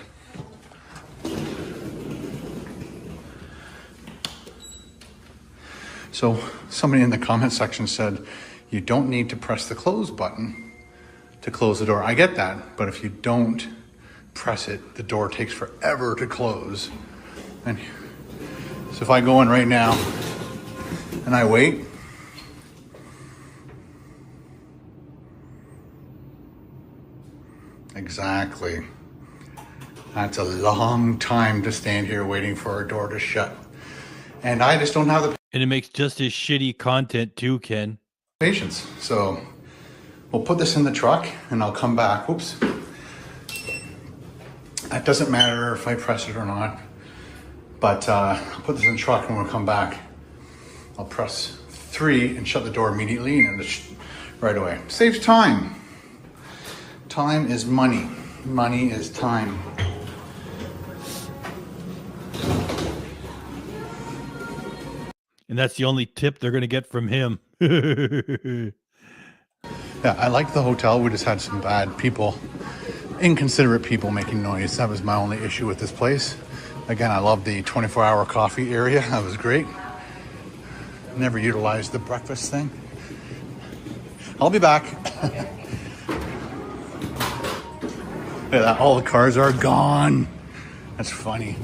So somebody in the comment section said, you don't need to press the close button to close the door. I get that, but if you don't press it, the door takes forever to close. And so if I go in right now and I wait, exactly. That's a long time to stand here waiting for a door to shut. And I just don't have the
And it makes just as shitty content too, Ken.
patience. So we'll put this in the truck and I'll come back. Whoops. It doesn't matter if I press it or not. But I'll put this in the truck and we'll come back. I'll press 3 and shut the door immediately and it'll right away. Saves time. Time is money. Money is time.
And that's the only tip they're going to get from him.
Yeah, I like the hotel. We just had some bad people, inconsiderate people making noise. That was my only issue with this place. Again, I love the 24-hour coffee area. That was great. Never utilized the breakfast thing. I'll be back. Look at that. All the cars are gone. That's funny.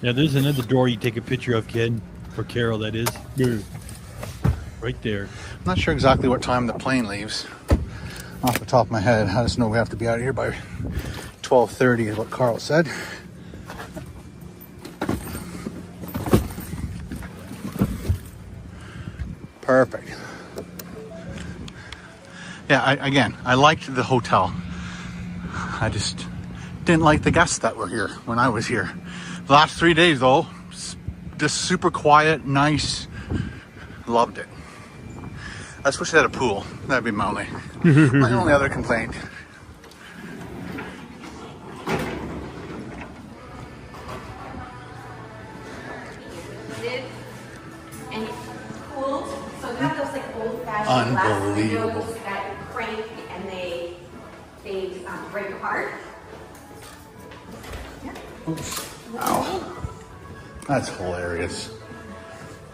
Now, there's another door you take a picture of, Ken. For Carol, that is. Right there.
I'm not sure exactly what time the plane leaves. Off the top of my head, I just know we have to be out of here by 12:30 is what Carl said. Perfect. Yeah, again, I liked the hotel. I just didn't like the guests that were here when I was here. The last 3 days, though, just super quiet, nice. Loved it. I just wish they had a pool. That'd be my only other complaint.
And it's cooled, so they have those like old-fashioned glass windows that crank and they break apart.
Oops. Ow. That's hilarious.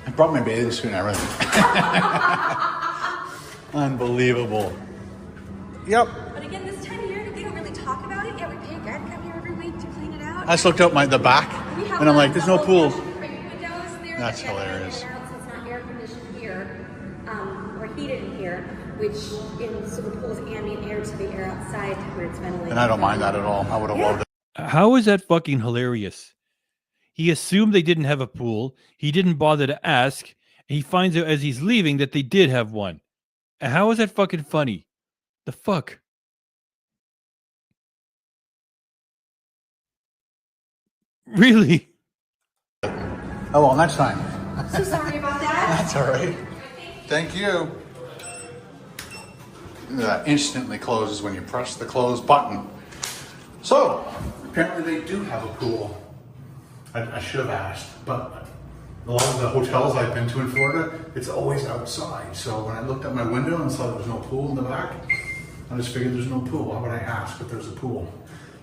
I brought my bathing suit and everything. Unbelievable. Yep.
But again, this time of year, they don't really talk about it. Yeah, we pay a guy to come here every week to clean it out.
I just looked out the back and I'm like, there's no pool. That's
That's
hilarious.
So it's not air conditioned here, or heated in here, which so the pool is ambient air to the air outside where it's ventilated.
And I don't mind that at all. I would have loved it.
How is that fucking hilarious? He assumed they didn't have a pool. He didn't bother to ask. And he finds out as he's leaving that they did have one. And how is that fucking funny? The fuck? Really?
Oh, well, next time.
So sorry about that.
That's all right. Thank you. That instantly closes when you press the close button. So, apparently they do have a pool. I should have asked, but a lot of the hotels I've been to in Florida, it's always outside. So when I looked at my window and saw there was no pool in the back, I just figured there's no pool. Why would I ask if there's a pool?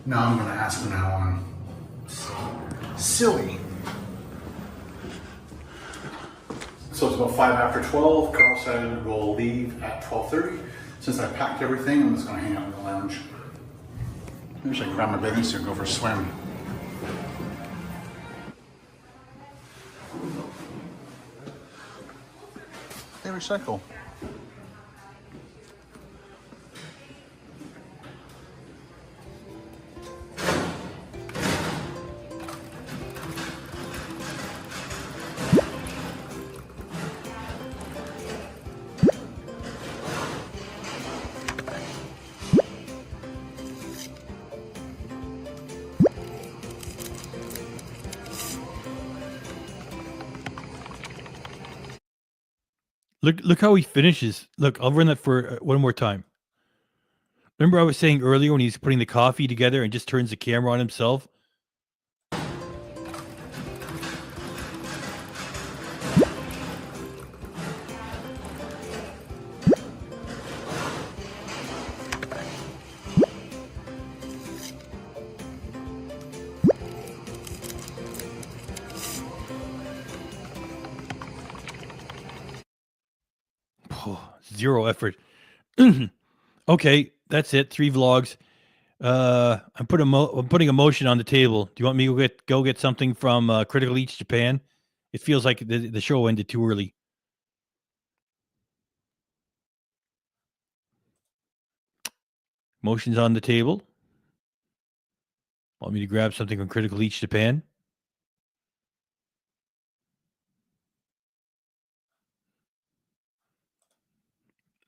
Now I'm going to ask from now on. Silly. So So it's about 5 after 12. Carl said we'll leave at 12:30. Since I packed everything, I'm just gonna hang out in the lounge. Maybe I should grab my bathing suit and go for a swim. They recycle.
Look how he finishes. Look, I'll run that for one more time. Remember I was saying earlier when he's putting the coffee together and just turns the camera on himself? Zero effort. Okay, that's it. 3 vlogs. I'm putting a motion on the table. Do you want me to go get something from Critical Eats Japan? It feels like the show ended too early. Motion's on the table. Want me to grab something from Critical Eats Japan?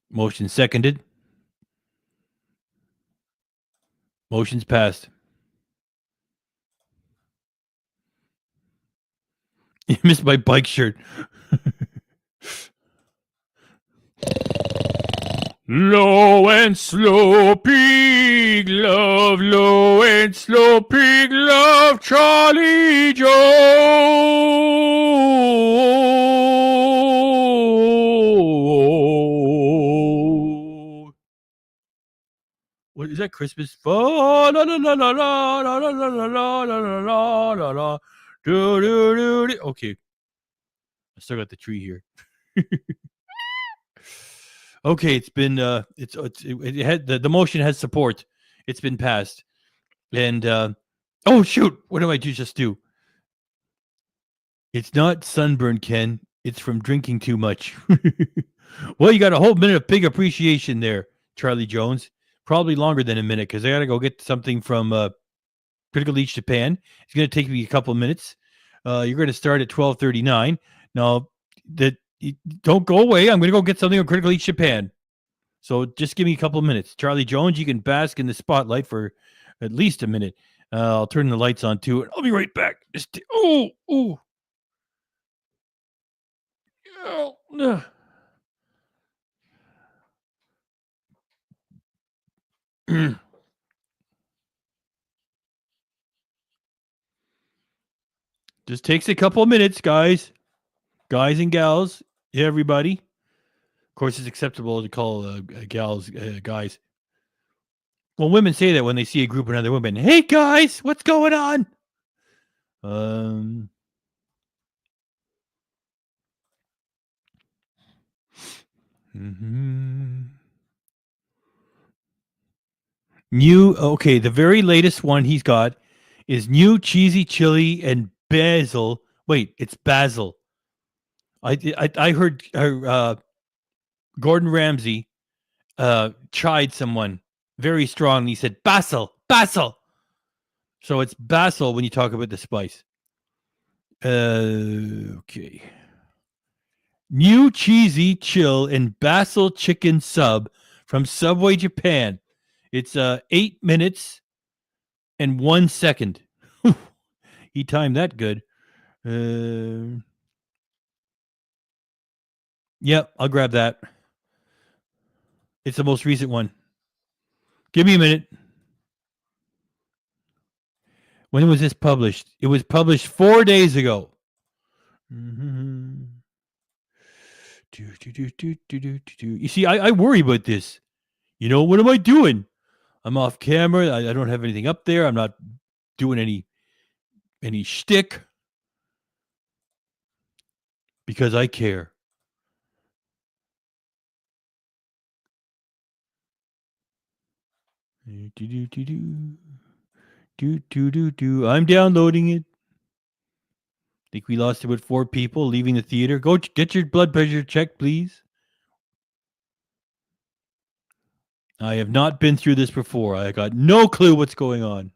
Motion seconded. Motion's passed. You missed my bike shirt. Low and slow pig love, low and slow pig love, Charlie Joe. What is that? Christmas? Oh, la la la la la la la la la la la la la. Do do do do. Okay, I still got the tree here. Okay, it's been it had the motion has support. It's been passed, and oh shoot, what do I just do? It's not sunburn, Ken. It's from drinking too much. Well, you got a whole minute of pig appreciation there, Charlie Jones. Probably longer than a minute because I got to go get something from Critical Eats Japan. It's going to take me a couple of minutes. You're going to start at 12:39. Now don't go away. I'm going to go get something on Critical Eats Japan. So just give me a couple of minutes. Charlie Jones, you can bask in the spotlight for at least a minute. I'll turn the lights on too, and I'll be right back. Just Just takes a couple of minutes, guys and gals, everybody. Of course, it's acceptable to call gals guys. Well, women say that when they see a group of other women. Hey, guys, what's going on? The very latest one he's got is new cheesy chili and basil. Wait, it's basil. I heard Gordon Ramsay chide someone very strong. He said basil. So it's basil when you talk about the spice. Okay. New cheesy chill and basil chicken sub from Subway Japan. It's 8 minutes and 1 second. He timed that good. Yep, I'll grab that. It's the most recent one. Give me a minute. When was this published? It was published 4 days ago. You see, I worry about this. You know, what am I doing? I'm off camera. I don't have anything up there. I'm not doing any shtick because I care. I'm downloading it. Think we lost about 4 people leaving the theater. Go get your blood pressure checked, please. I have not been through this before. I got no clue what's going on.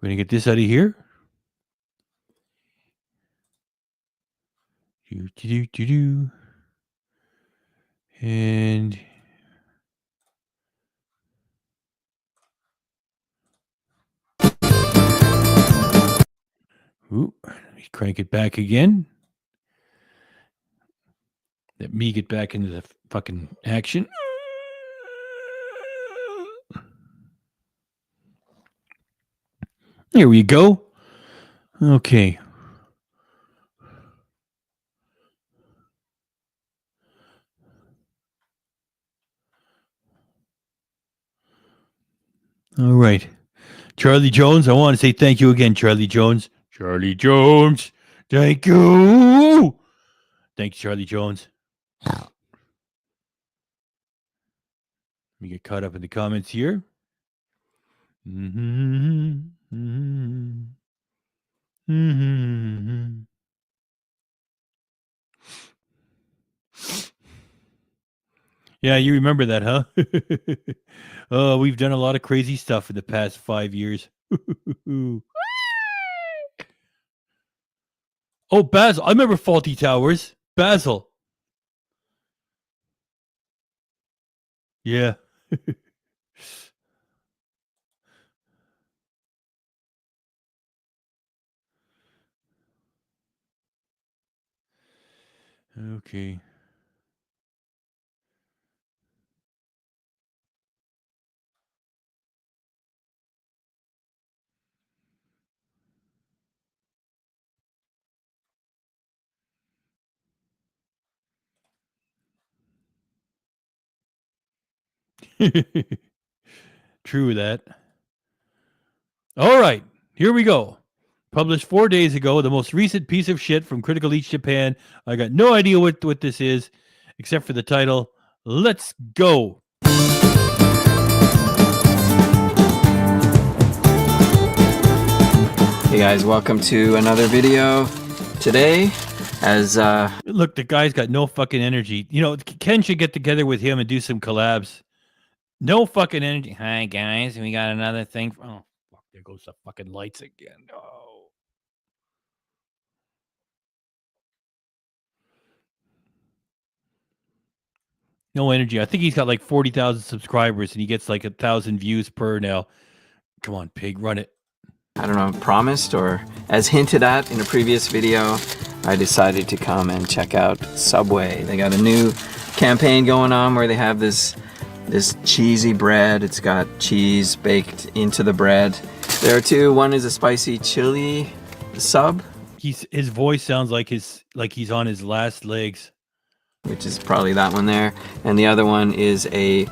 We're gonna get this out of here. And let me crank it back again. Let me get back into the fucking action. Here we go. Okay. All right. Charlie Jones, I want to say thank you again, Charlie Jones. Charlie Jones, thank you. Thanks, Charlie Jones. Let me get caught up in the comments here. Yeah, you remember that, huh? Oh, we've done a lot of crazy stuff in the past 5 years. Oh, Basil. I remember Faulty Towers. Basil. Yeah. Okay. True that. All right, here we go. Published 4 days ago, the most recent piece of shit from Critical Eats Japan. I got no idea what this is, except for the title. Let's go.
Hey guys, welcome to another video. Today, as
look, the guy's got no fucking energy. You know, Ken should get together with him and do some collabs. No fucking energy. Hi guys, we got another thing. Oh fuck, there goes the fucking lights again. Oh. No energy. I think he's got like 40,000 subscribers and he gets like 1,000 views per now. Come on, pig, run it.
I don't know, promised or as hinted at in a previous video, I decided to come and check out Subway. They got a new campaign going on where they have this cheesy bread. It's got cheese baked into the bread. There are two. One is a spicy chili sub.
His voice sounds like he's on his last legs,
which is probably that one there. And the other one is a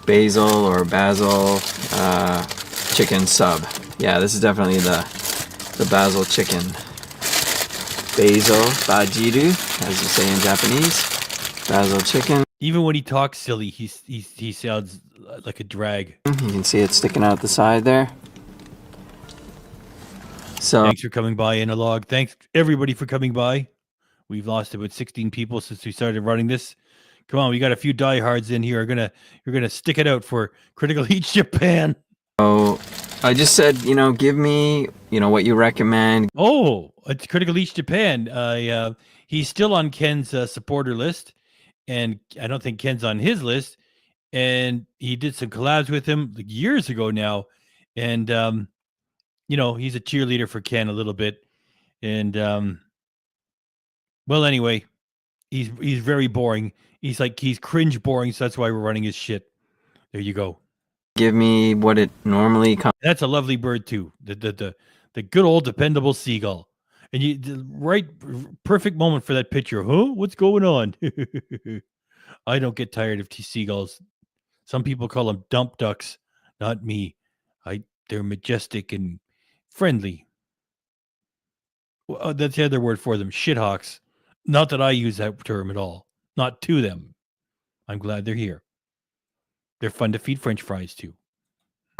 basil chicken sub. Yeah, this is definitely the basil chicken. Basil bajiru, as you say in Japanese. Basil chicken.
Even when he talks silly, he sounds like a drag.
You can see it sticking out the side there. So
thanks for coming by, Analog. Thanks everybody for coming by. We've lost about 16 people since we started running this. Come on, we got a few diehards in here. You're gonna stick it out for Critical Eats Japan.
Oh, I just said, give me, what you recommend.
Oh, it's Critical Eats Japan. He's still on Ken's supporter list, and I don't think Ken's on his list. And he did some collabs with him like years ago now, and he's a cheerleader for Ken a little bit. And well, anyway, he's very boring. He's cringe boring, so that's why we're running his shit. There you go.
Give me what it normally comes.
That's a lovely bird too. The The good old dependable seagull. And perfect moment for that picture. Huh? What's going on? I don't get tired of seagulls. Some people call them dump ducks. Not me. They're majestic and friendly. Well, that's the other word for them. Shithawks. Not that I use that term at all. Not to them. I'm glad they're here. They're fun to feed French fries to.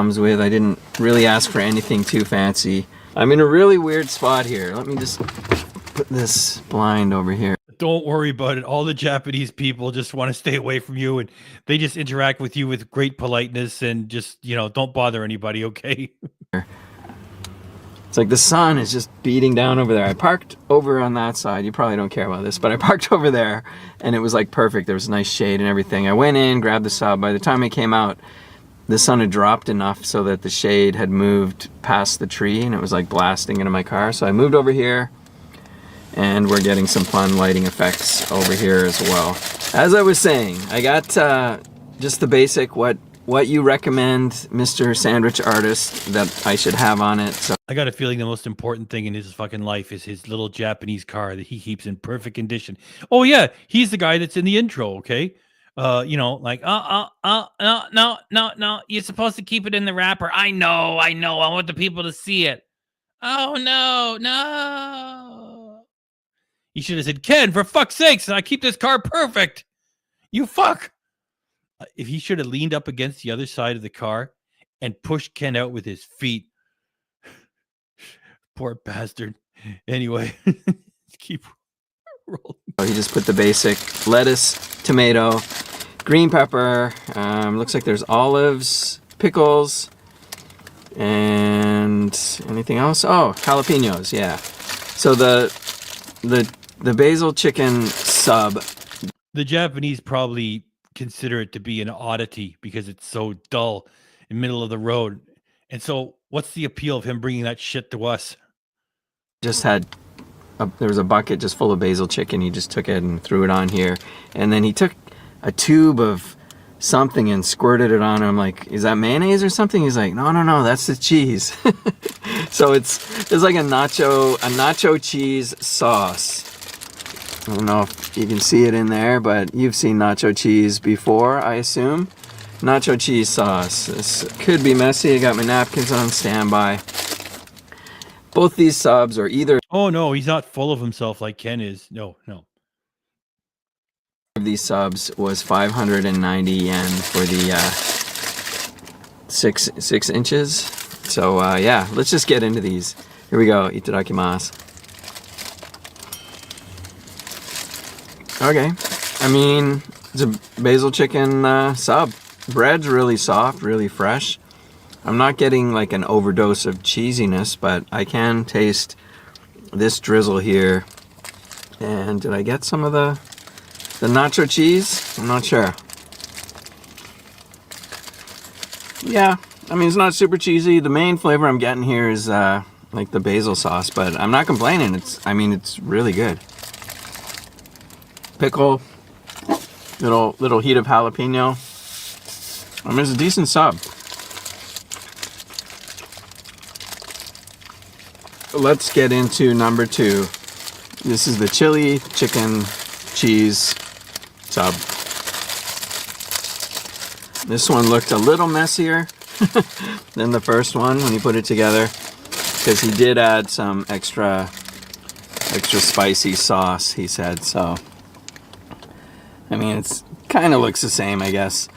With. I didn't really ask for anything too fancy. I'm in a really weird spot here. Let me just put this blind over here.
Don't worry about it. All the Japanese people just want to stay away from you, and they just interact with you with great politeness and just, don't bother anybody, okay?
It's like the sun is just beating down over there. I parked over on that side. You probably don't care about this, but I parked over there and it was like perfect. There was nice shade and everything. I went in, grabbed the sub. By the time I came out, the sun had dropped enough so that the shade had moved past the tree and it was like blasting into my car. So I moved over here and we're getting some fun lighting effects over here as well. As I was saying, I got just the basic what you recommend, Mr. Sandwich Artist, that I should have on it. So
I got a feeling the most important thing in his fucking life is his little Japanese car that he keeps in perfect condition. Oh yeah, he's the guy that's in the intro, okay? No, you're supposed to keep it in the wrapper. I know, I want the people to see it. Oh no. He should have said, Ken, for fuck's sakes, I keep this car perfect. You fuck. If he should have leaned up against the other side of the car and pushed Ken out with his feet. Poor bastard. Anyway, keep rolling.
He just put the basic lettuce, tomato, green pepper. Looks like there's olives, pickles, and anything else? Oh, jalapenos. Yeah. So the basil chicken sub.
The Japanese probably consider it to be an oddity because it's so dull in the middle of the road. And so what's the appeal of him bringing that shit to us?
Just had there was a bucket just full of basil chicken. He just took it and threw it on here, and then he took a tube of something and squirted it on. I'm like, is that mayonnaise or something? He's like, no, that's the cheese. So it's like a nacho cheese sauce. I don't know if you can see it in there, but you've seen nacho cheese before, I assume. Nacho cheese sauce. This could be messy. I got my napkins on standby. Both these subs are either...
Oh, no, he's not full of himself like Ken is. No.
These subs was 590 yen for the 6 inches. So, yeah, let's just get into these. Here we go. Itadakimasu. Okay, I mean, it's a basil chicken sub. Bread's really soft, really fresh. I'm not getting like an overdose of cheesiness, but I can taste this drizzle here. And did I get some of the nacho cheese? I'm not sure. Yeah, I mean, it's not super cheesy. The main flavor I'm getting here is like the basil sauce, but I'm not complaining. It's really good. Pickle, little heat of jalapeno. I mean, it's a decent sub. Let's get into number 2. This is the chili chicken cheese sub. This one looked a little messier than the first one when he put it together, because he did add some extra spicy sauce, he said. So I mean, it's kind of looks the same, I guess.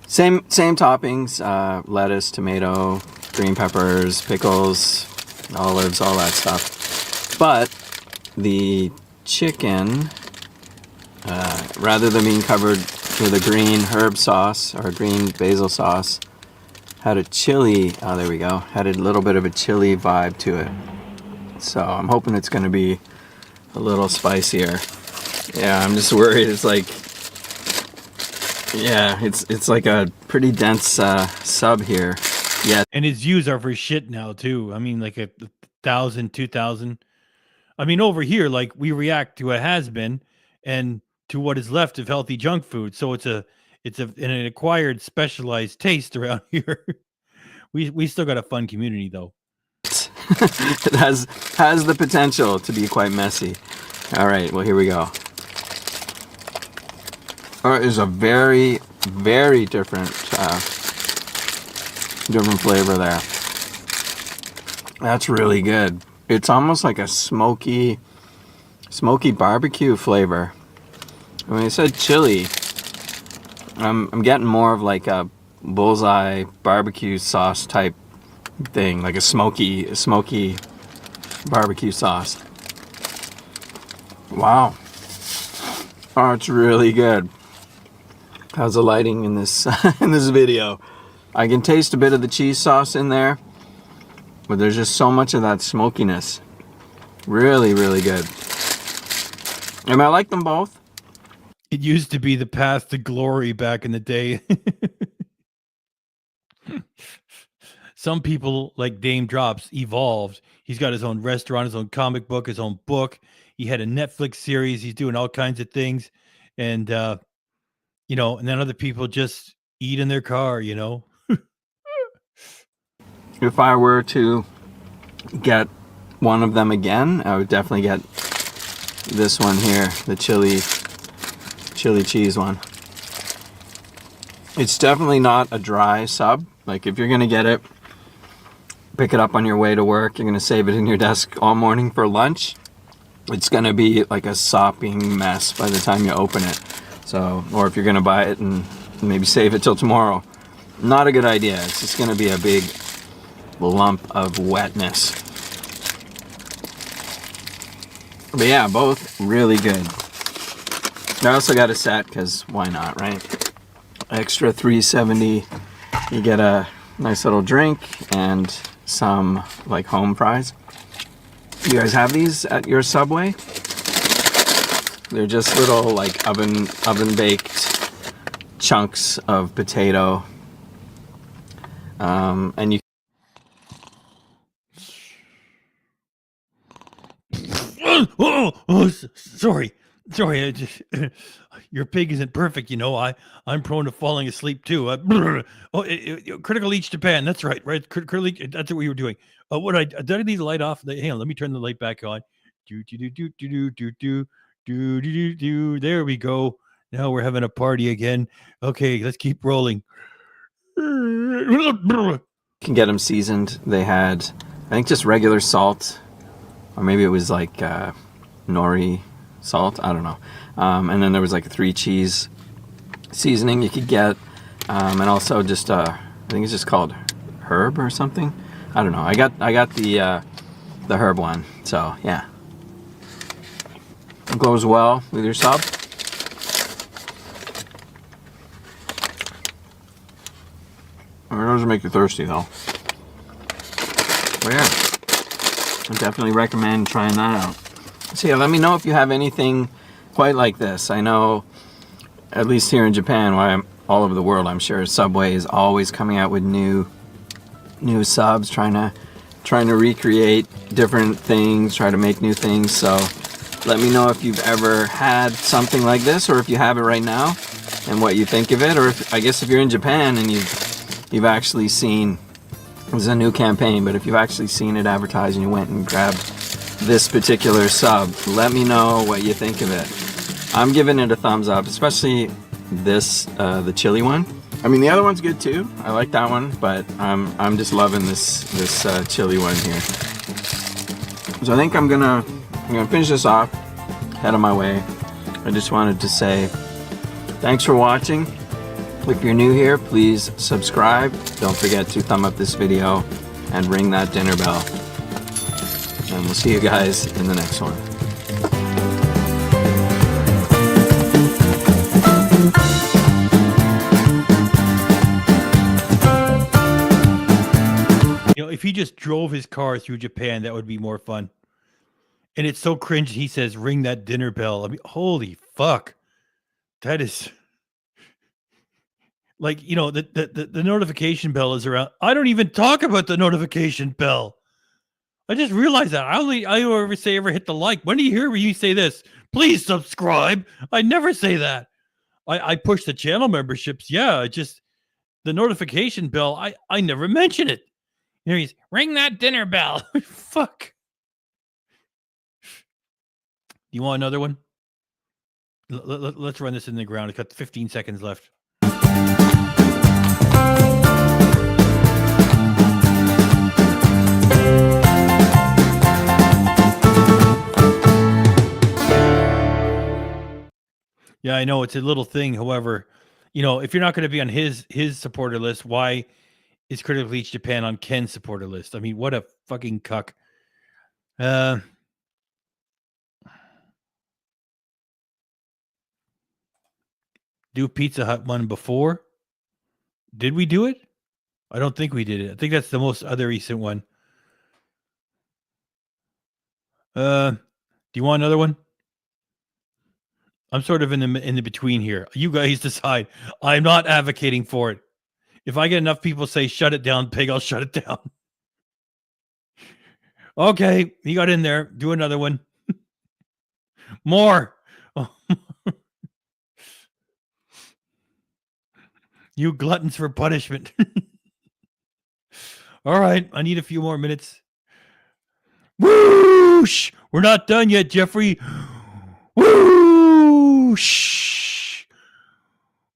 Same toppings, lettuce, tomato, green peppers, pickles, olives, all that stuff. But the chicken, rather than being covered with a green herb sauce or a green basil sauce, had a chili, oh, there we go, had a little bit of a chili vibe to it. So I'm hoping it's going to be a little spicier. Yeah, I'm just worried. It's like, yeah, it's like a pretty dense sub here. Yeah.
And his views are for shit now too. I mean, like 1,000, 2,000. I mean, over here, like we react to a has-been and to what is left of healthy junk food. So it's an acquired specialized taste around here. We still got a fun community though.
It has the potential to be quite messy. All right, well, here we go. It is a very, very different flavor there. That's really good. It's almost like a smoky barbecue flavor. When I said chili, I'm getting more of like a bullseye barbecue sauce type thing, like a smoky barbecue sauce. Wow. Oh, it's really good. How's the lighting in this in this video? I can taste a bit of the cheese sauce in there, but there's just so much of that smokiness. Really, really good. And I like them both.
It used to be the path to glory back in the day. Some people, like Dame Drops, evolved. He's got his own restaurant, his own comic book, his own book. He had a Netflix series. He's doing all kinds of things. And, you know, and then other people just eat in their car, you know.
If I were to get one of them again, I would definitely get this one here, the chili cheese one. It's definitely not a dry sub. Like, if you're gonna get it, pick it up on your way to work, you're gonna save it in your desk all morning for lunch, it's gonna be like a sopping mess by the time you open it. So, or if you're gonna buy it and maybe save it till tomorrow, not a good idea. It's just gonna be a big lump of wetness. But yeah, both really good. I also got a set because why not, right? Extra $3.70. You get a nice little drink and some like home fries. You guys have these at your Subway? They're just little like oven baked chunks of potato. And you
Sorry. I just, your pig isn't perfect, you know. I'm prone to falling asleep too. Critical Each Japan. That's right. Critical Each, that's what we were doing. Did I leave the light off? Hang on, let me turn the light back on. There we go. Now we're having a party again. Okay, let's keep rolling.
can get them seasoned. They had, I think, just regular salt, or maybe it was like nori salt, I don't know. And then there was like a 3 cheese seasoning you could get, and also just I think it's just called herb or something. I don't know. I got the herb one. So yeah, it goes well with your sub. It doesn't make you thirsty though. But yeah, I definitely recommend trying that out. So yeah, let me know if you have anything quite like this. I know, at least here in Japan, why I'm all over the world, I'm sure Subway is always coming out with new subs, trying to recreate different things, try to make new things. So let me know if you've ever had something like this, or if you have it right now, and what you think of it. Or if, I guess if you're in Japan and you've actually seen, this is a new campaign, but if you've actually seen it advertised and you went and grabbed this particular sub, let me know what you think of it. I'm giving it a thumbs up, especially this, the chili one. I mean, the other one's good too. I like that one, but I'm just loving this chili one here. So I think I'm gonna finish this off, head on my way. I just wanted to say thanks for watching. If you're new here, please subscribe. Don't forget to thumb up this video and ring that dinner bell. And we'll see you guys in the next one.
You know, if he just drove his car through Japan, that would be more fun. And it's so cringe. He says, ring that dinner bell. I mean, holy fuck. That is like, you know, the notification bell is around. I don't even talk about the notification bell. I just realized that. I ever hit the like. When do you hear me you say this? Please subscribe. I never say that. I push the channel memberships. Yeah, just the notification bell. I never mention it.
There he's ring that dinner bell.
Fuck. You want another one? Let's run this in the ground. It's got 15 seconds left. Yeah, I know it's a little thing. However, if you're not going to be on his supporter list, why is Critical Each Japan on Ken's supporter list? I mean, what a fucking cuck. Do Pizza Hut one before? Did we do it? I don't think we did it. I think that's the most other recent one. Do you want another one? I'm sort of in the between here. You guys decide. I'm not advocating for it. If I get enough people say shut it down, Pig, I'll shut it down. Okay, he got in there. Do another one. More. Oh. You gluttons for punishment. All right, I need a few more minutes. Whoosh! We're not done yet, Jeffrey. Whoosh!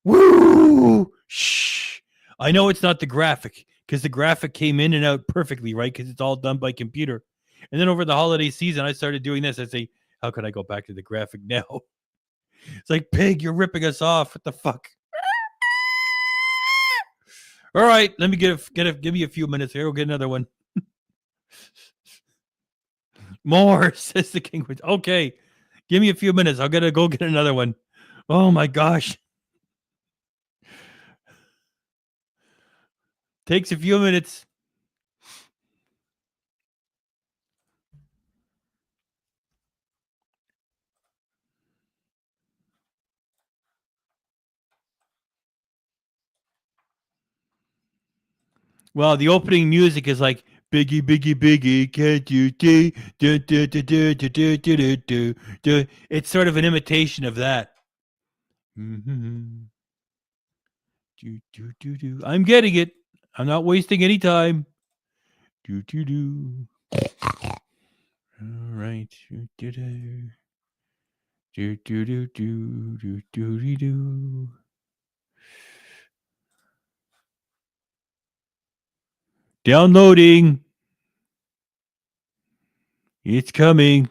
Whoosh! I know it's not the graphic, because the graphic came in and out perfectly, right? Because it's all done by computer. And then over the holiday season, I started doing this. I say, how can I go back to the graphic now? It's like, Pig, you're ripping us off. What the fuck? All right, let me give me a few minutes here. We'll get another one. More, says the king. Okay, give me a few minutes. I'm gonna go get another one. Oh my gosh. Takes a few minutes. Well, the opening music is like Biggie, Biggie, Biggie, can't you see? Do, do, do, do, do, do, do, do, do. It's sort of an imitation of that. Mm-hmm. Do, do, do, do. I'm getting it. I'm not wasting any time. Do, do, do. All right. Do, do, do. Do, do, do, do, do, do, do, do. Downloading. It's coming.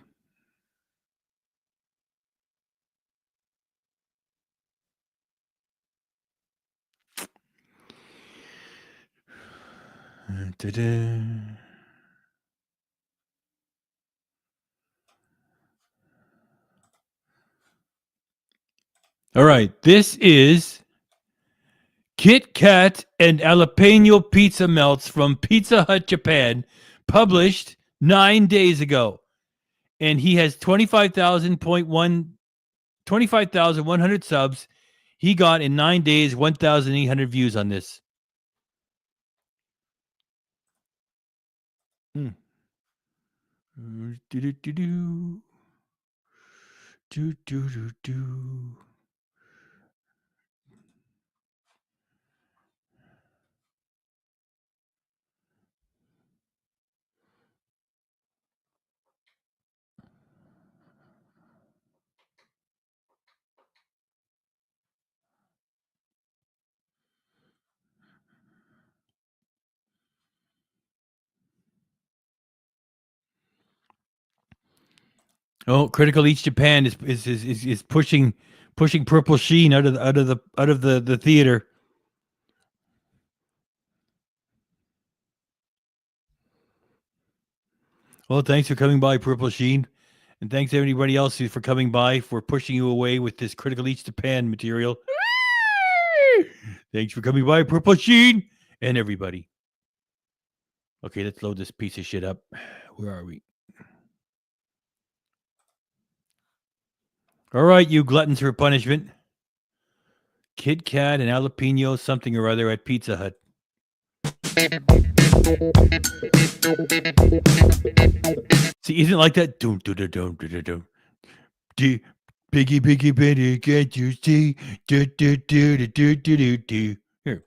Da-da. All right. This is Kit Kat and Jalapeno Pizza Melts from Pizza Hut, Japan, published 9 days ago. And he has 25,100 subs. He got in 9 days 1,800 views on this. Do-do-do-do. Do-do-do-do. Oh, Critical Each Japan is pushing Purple Sheen out of the theater. Well, thanks for coming by, Purple Sheen, and thanks to everybody else for coming by, for pushing you away with this Critical Each Japan material. Thanks for coming by, Purple Sheen, and everybody. Okay, let's load this piece of shit up. Where are we? All right, you gluttons for punishment. Kit Kat and jalapeno something or other at Pizza Hut. See, isn't it like that? Do do do do do do do. Biggie, biggie, biggie, can't you see? Do do do do do do do. Here.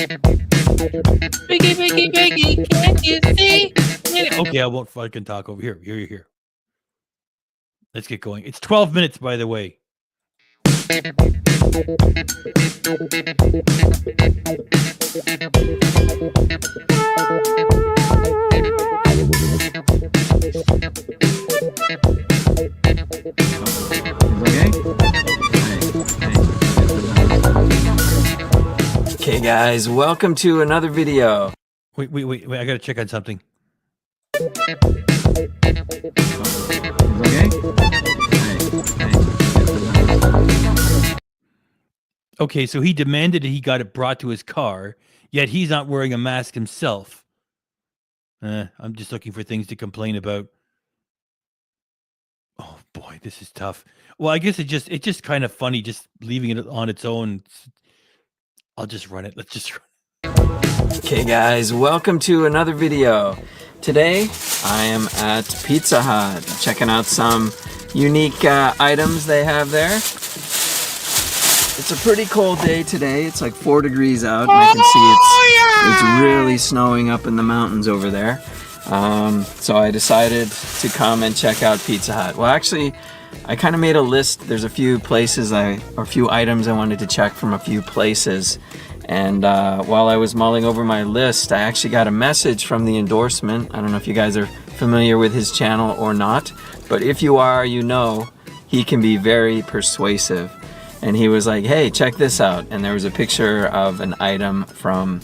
Biggie, biggie, biggie, can't you see?
Okay, I won't fucking talk over here. Here. Let's get going. It's 12 minutes, by the way.
Okay guys, welcome to another video.
Wait. I gotta check on something. Okay, so he demanded that he got it brought to his car, yet he's not wearing a mask himself. I'm just looking for things to complain about. Oh boy, this is tough. Well, I guess it's just kind of funny just leaving it on its own. I'll just run it. Let's just run it.
Okay guys, welcome to another video. Today I am at Pizza Hut, checking out some unique items they have there. It's a pretty cold day today. It's like 4 degrees out, and I can see it's really snowing up in the mountains over there. So I decided to come and check out Pizza Hut. Well, actually, I kind of made a list. There's a few places or a few items I wanted to check from a few places. And while I was mulling over my list, I actually got a message from the endorsement. I don't know if you guys are familiar with his channel or not, but if you are, you know he can be very persuasive. And he was like, hey, check this out. And there was a picture of an item from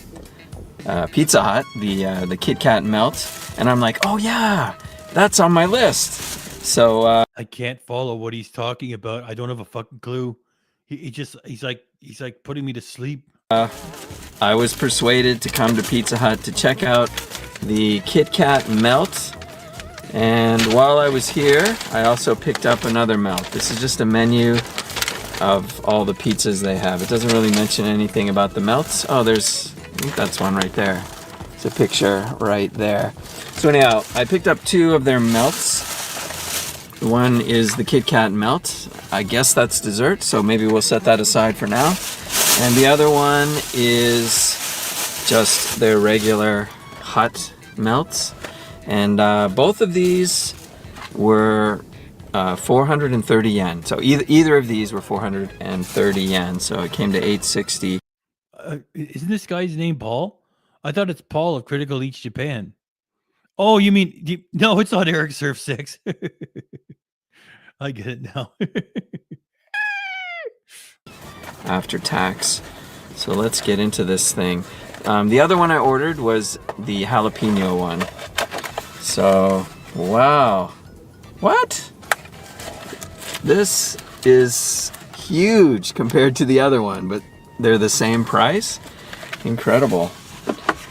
Pizza Hut, the Kit Kat Melt. And I'm like, oh yeah, that's on my list. So
I can't follow what he's talking about. I don't have a fucking clue. He's like putting me to sleep.
I was persuaded to come to Pizza Hut to check out the Kit Kat Melt. And while I was here, I also picked up another melt. This is just a menu of all the pizzas they have. It doesn't really mention anything about the melts. Oh, I think that's one right there. It's a picture right there. So anyhow, I picked up 2 of their melts. One is the Kit Kat Melt. I guess that's dessert, so maybe we'll set that aside for now. And the other one is just their regular Hut melts. And both of these were 430 yen. So either of these were 430 yen. So it came to 860.
Isn't this guy's name Paul? I thought it's Paul of Critical Eats Japan. Oh, you mean no? It's not Eric Surf 6. I get it now.
After tax. So let's get into this thing. The other one I ordered was the jalapeno one. So wow, what? This is huge compared to the other one, but they're the same price. Incredible.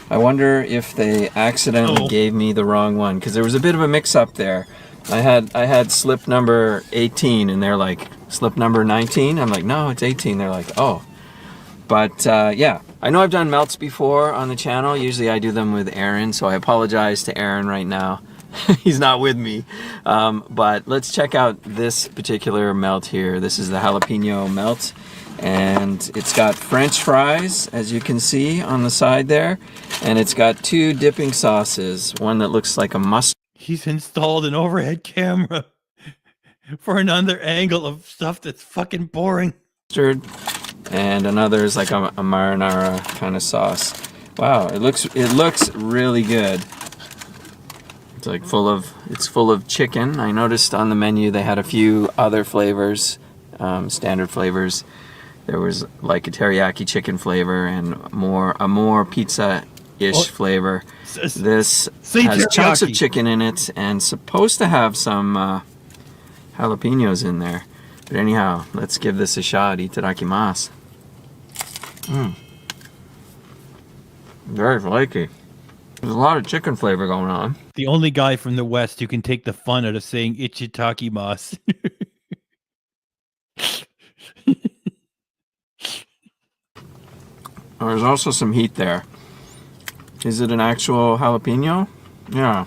I wonder if they accidentally gave me the wrong one, because there was a bit of a mix-up there. I had slip number 18, and they're like, slip number 19? I'm like, no, it's 18. They're like, oh. But yeah, I know I've done melts before on the channel. Usually I do them with Aaron, so I apologize to Aaron right now. He's not with me. But let's check out this particular melt here. This is the jalapeno melt. And it's got French fries, as you can see on the side there. And it's got 2 dipping sauces. One that looks like a mustard.
He's installed an overhead camera for another angle of stuff that's fucking boring.
And another is like a marinara kind of sauce. Wow, it looks really good. It's like full of chicken. I noticed on the menu they had a few other flavors, standard flavors. There was like a teriyaki chicken flavor and a more pizza-ish flavor. This has chunks of chicken in it and supposed to have some jalapenos in there. But anyhow, let's give this a shot. Itadakimasu. Very flaky. There's a lot of chicken flavor going on.
The only guy from the West who can take the fun out of saying Ichitakimasu.
There's also some heat there. Is it an actual jalapeno? Yeah.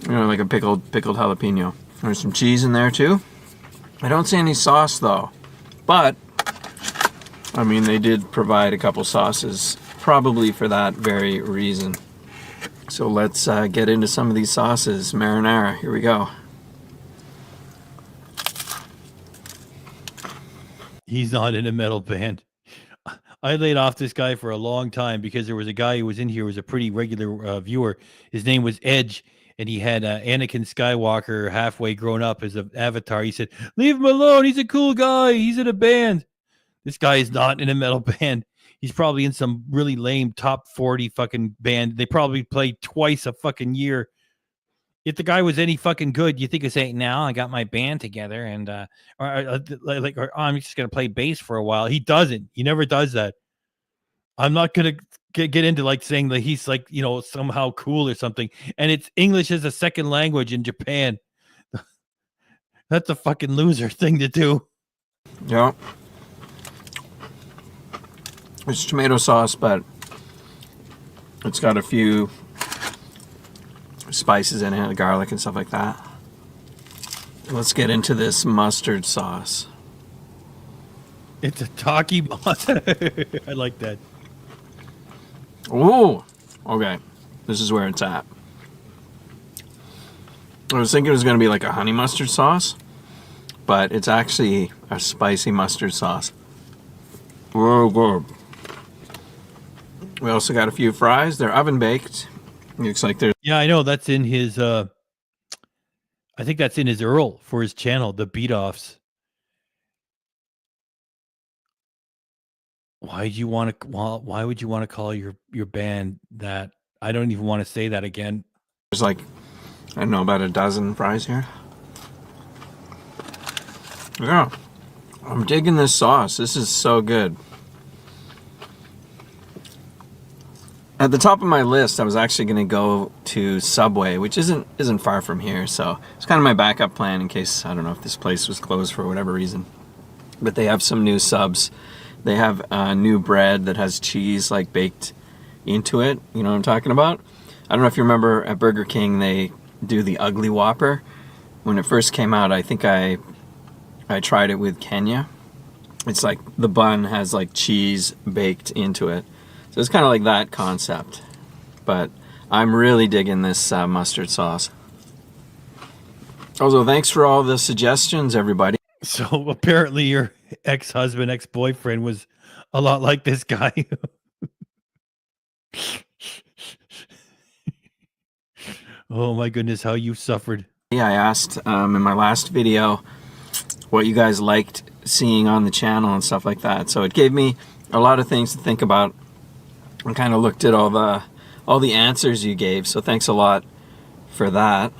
You know, like a pickled jalapeno. There's some cheese in there too. I don't see any sauce though. But, I mean, they did provide a couple sauces probably for that very reason. So let's get into some of these sauces. Marinara, here we go.
He's not in a metal band. I laid off this guy for a long time because there was a guy who was in here who was a pretty regular viewer. His name was Edge, and he had Anakin Skywalker halfway grown up as an avatar. He said, "Leave him alone. He's a cool guy. He's in a band." This guy is not in a metal band. He's probably in some really lame top 40 fucking band. They probably play twice a fucking year. If the guy was any fucking good, you think of saying, "Now I got my band together, and or I'm just gonna play bass for a while." He doesn't. He never does that. I'm not gonna get into like saying that he's like, you know, somehow cool or something. And it's English as a second language in Japan. That's a fucking loser thing to do.
Yeah. It's tomato sauce, but it's got a few spices in it, garlic and stuff like that. Let's get into this mustard sauce.
It's a talkie boss. I like that.
Ooh, okay. This is where it's at. I was thinking it was going to be like a honey mustard sauce, but it's actually a spicy mustard sauce. Whoa, whoa. We also got a few fries. They're oven baked. Looks like there's...
Yeah, I know. That's in his... I think that's in his URL for his channel, the Beat-Offs. Why would you want to call your band that? I don't even want to say that again.
There's like, I don't know, about a dozen fries here. Yeah. I'm digging this sauce. This is so good. At the top of my list, I was actually going to go to Subway, which isn't far from here, so it's kind of my backup plan in case, I don't know, if this place was closed for whatever reason. But they have some new subs. They have new bread that has cheese like baked into it. You know what I'm talking about? I don't know if you remember at Burger King, they do the Ugly Whopper. When it first came out, I think I tried it with Kenya. It's like the bun has like cheese baked into it. So it's kind of like that concept. But I'm really digging this mustard sauce. Also, thanks for all the suggestions, everybody.
So apparently your ex-husband, ex-boyfriend was a lot like this guy. Oh my goodness, how you suffered.
Yeah, I asked in my last video what you guys liked seeing on the channel and stuff like that. So it gave me a lot of things to think about. I kind of looked at all the answers you gave, so thanks a lot for that.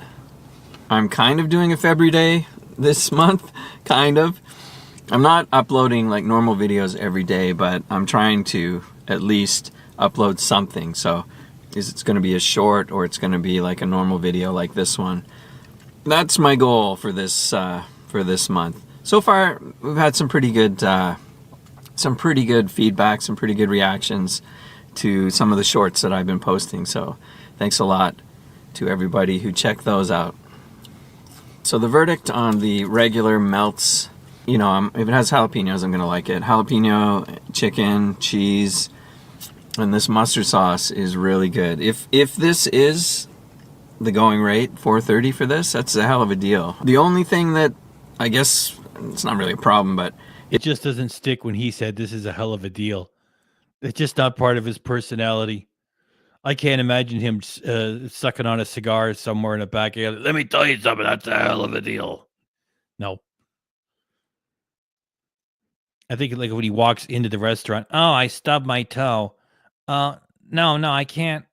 I'm kind of doing a February day this month, kind of. I'm not uploading like normal videos every day, but I'm trying to at least upload something. So is it's going to be a short or it's going to be like a normal video like this one? That's my goal for this month. So far, we've had some pretty good feedback, some pretty good reactions to some of the shorts that I've been posting. So thanks a lot to everybody who checked those out. So the verdict on the regular melts, you know, if it has jalapenos, I'm going to like it. Jalapeno, chicken, cheese, and this mustard sauce is really good. If this is the going rate, $4.30 for this, that's a hell of a deal. The only thing that, I guess, it's not really a problem, but
it just doesn't stick when he said this is a hell of a deal. It's just not part of his personality. I can't imagine him sucking on a cigar somewhere in the back alley. Let me tell you something, that's a hell of a deal. No. I think like when he walks into the restaurant, oh, I stubbed my toe. No, I can't.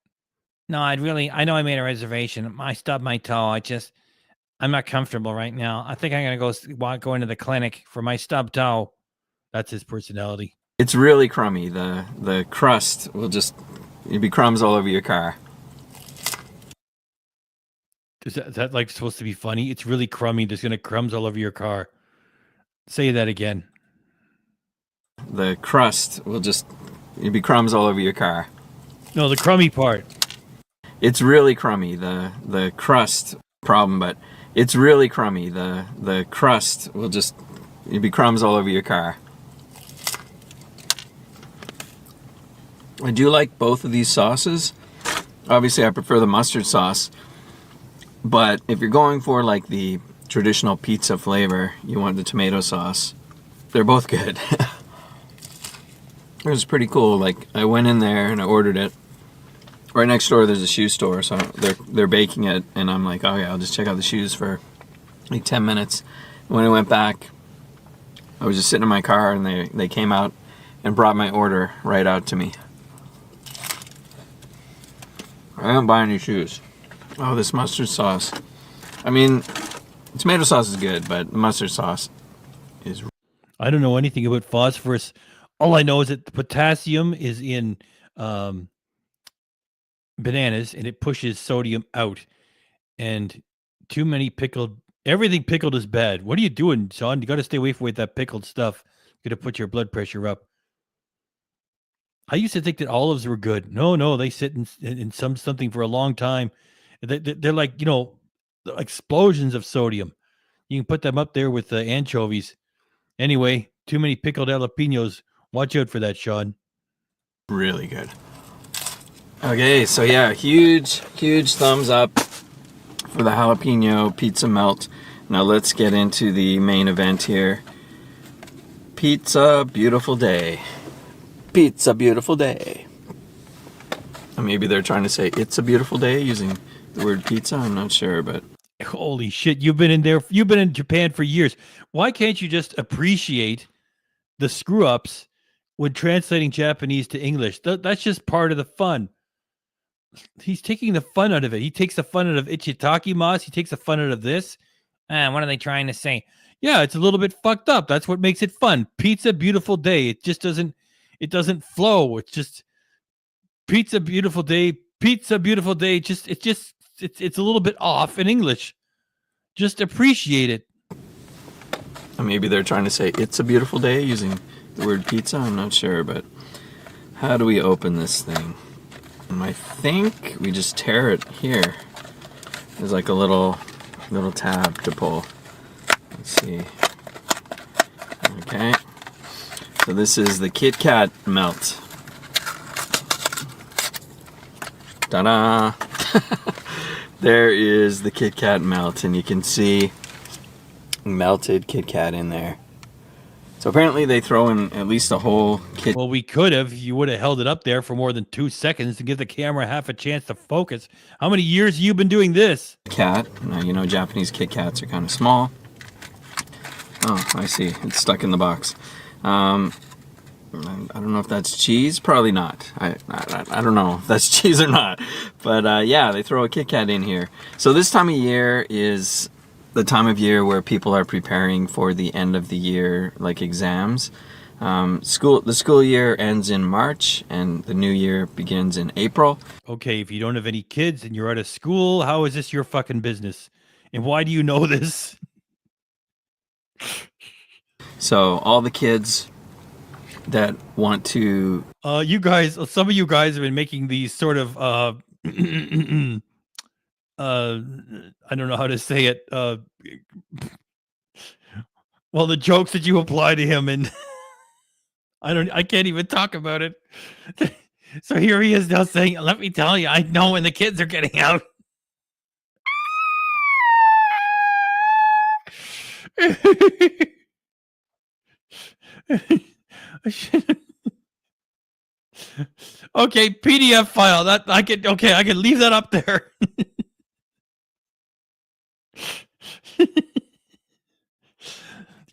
No, I know I made a reservation. I stubbed my toe. I'm not comfortable right now. I think I'm going to go into the clinic for my stubbed toe. That's his personality.
It's really crummy. The crust will just, it'd be crumbs all over your car.
Is that like supposed to be funny? It's really crummy. There's going to crumbs all over your car. Say that again.
The crust will just, it'd be crumbs all over your car.
No, the crummy part.
It's really crummy. The crust problem, but it's really crummy. The crust will just, it'd be crumbs all over your car. I do like both of these sauces. Obviously, I prefer the mustard sauce. But if you're going for like the traditional pizza flavor, you want the tomato sauce. They're both good. It was pretty cool. Like, I went in there and I ordered it. Right next door there's a shoe store, so they're baking it, and I'm like, oh yeah, I'll just check out the shoes for like 10 minutes. When I went back, I was just sitting in my car, and they came out and brought my order right out to me. I didn't buy any shoes. Oh, this mustard sauce. I mean, tomato sauce is good, but mustard sauce is...
I don't know anything about phosphorus. All I know is that the potassium is in bananas, and it pushes sodium out. And too many pickled... Everything pickled is bad. What are you doing, Sean? You got to stay away from that pickled stuff. Going to put your blood pressure up. I used to think that olives were good. No, they sit in something for a long time. They're like, explosions of sodium. You can put them up there with anchovies. Anyway, too many pickled jalapenos. Watch out for that, Sean.
Really good. Okay, so yeah, huge thumbs up for the jalapeno pizza melt. Now let's get into the main event here. Pizza beautiful day. Pizza beautiful day. Maybe they're trying to say it's a beautiful day using the word pizza. I'm not sure, but
holy shit, you've been in Japan for years. Why can't you just appreciate the screw ups when translating Japanese to English? That's just part of the fun. He's taking the fun out of it. He takes the fun out of Ichitakimasu. He takes the fun out of this.
What are they trying to say?
Yeah, it's a little bit fucked up. That's what makes it fun. Pizza beautiful day. It just doesn't flow. It's just pizza beautiful day. Pizza beautiful day. It's a little bit off in English. Just appreciate it.
Maybe they're trying to say it's a beautiful day using the word pizza. I'm not sure, but how do we open this thing? I think we just tear it here. There's like a little tab to pull. Let's see. Okay. So this is the Kit Kat melt. Ta-da! There is the Kit Kat melt, and you can see melted Kit Kat in there. So apparently they throw in at least a whole Kit.
Well, we could have. You would have held it up there for more than 2 seconds to give the camera half a chance to focus. How many years have you been doing this?
Cat. Now, Japanese Kit Kats are kind of small. Oh, I see. It's stuck in the box. I don't know if that's cheese. Probably not. I don't know if that's cheese or not. But yeah, they throw a Kit Kat in here. So this time of year is the time of year where people are preparing for the end of the year, like exams. The school year ends in March, and the new year begins in April.
Okay, if you don't have any kids and you're out of school, how is this your fucking business? And why do you know this?
So all the kids that want to...
some of you guys have been making these sort of, I don't know how to say it. Well, the jokes that you apply to him, and I can't even talk about it. So here he is now saying, let me tell you, I know when the kids are getting out. Okay, PDF file. That I can leave that up there.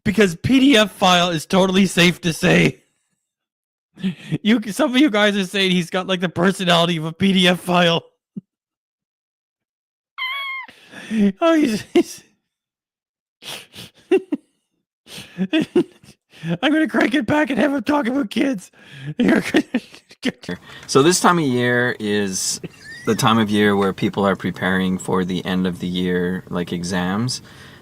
Because PDF file is totally safe to say. Some of you guys are saying he's got like the personality of a PDF file. Oh, he's I'm gonna crank it back and have him talk about kids.
So this time of year is the time of year where people are preparing for the end of the year, like exams.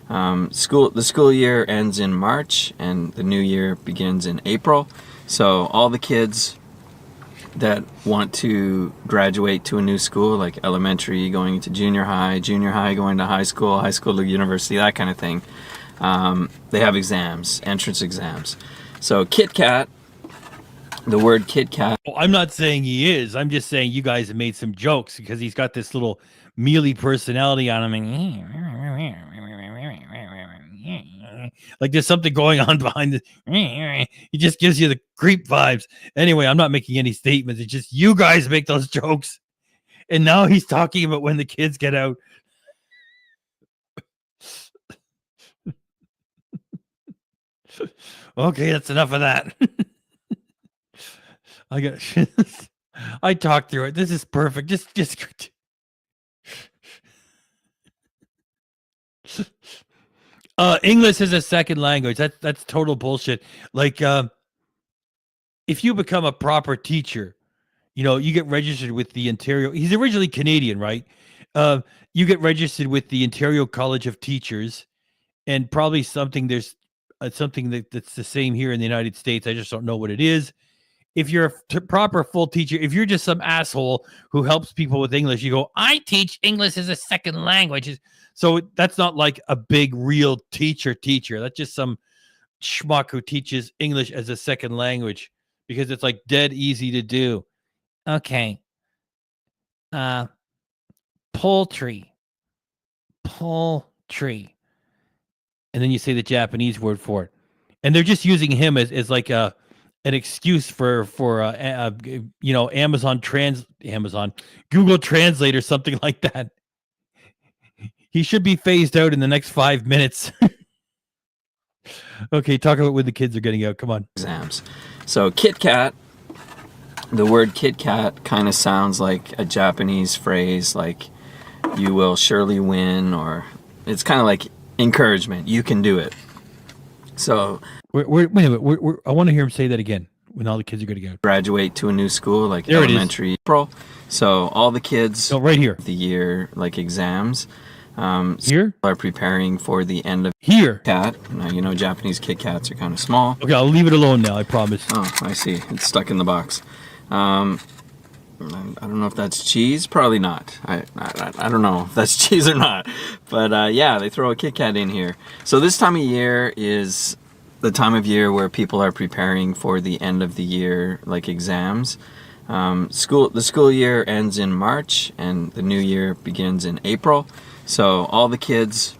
The school year ends in March, and the new year begins in April. So all the kids that want to graduate to a new school, like elementary going into junior high going to high school to university, that kind of thing, they have exams, entrance exams. So Kit Kat The word Kit Kat.
Well, I'm not saying he is. I'm just saying you guys have made some jokes because he's got this little mealy personality on him. Like there's something going on behind this. He just gives you the creep vibes. Anyway, I'm not making any statements. It's just you guys make those jokes. And now he's talking about when the kids get out. Okay, that's enough of that. I got I talked through it. This is perfect. Just English is a second language. That's total bullshit. Like if you become a proper teacher, you know, you get registered with the Ontario. He's originally Canadian, right? You get registered with the Ontario College of Teachers, and probably something something that's the same here in the United States. I just don't know what it is. If you're a proper full teacher, if you're just some asshole who helps people with English, you go, I teach English as a second language. So that's not like a big real teacher. That's just some schmuck who teaches English as a second language because it's like dead easy to do. Okay. Poultry. And then you say the Japanese word for it. And they're just using him as like an excuse for you know, Amazon Google Translate or something like that. He should be phased out in the next 5 minutes. Okay, talk about when the kids are getting out. Come on.
Exams. So Kit Kat, the word Kit Kat kind of sounds like a Japanese phrase, like you will surely win, or it's kind of like encouragement. You can do it. So
wait a minute. I want to hear him say that again when all the kids are going to go.
Graduate to a new school, like
there
elementary. April. So all the kids
right here.
The year, like exams.
Here
are preparing for the end of
here.
Cat. Now, you know, Japanese Kit Kats are kind of small.
Okay, I'll leave it alone now. I promise.
Oh, I see. It's stuck in the box. I don't know if that's cheese. Probably not. I don't know if that's cheese or not. But yeah, they throw a Kit Kat in here. So this time of year is the time of year where people are preparing for the end of the year, like exams. The school year ends in March, and the new year begins in April. So all the kids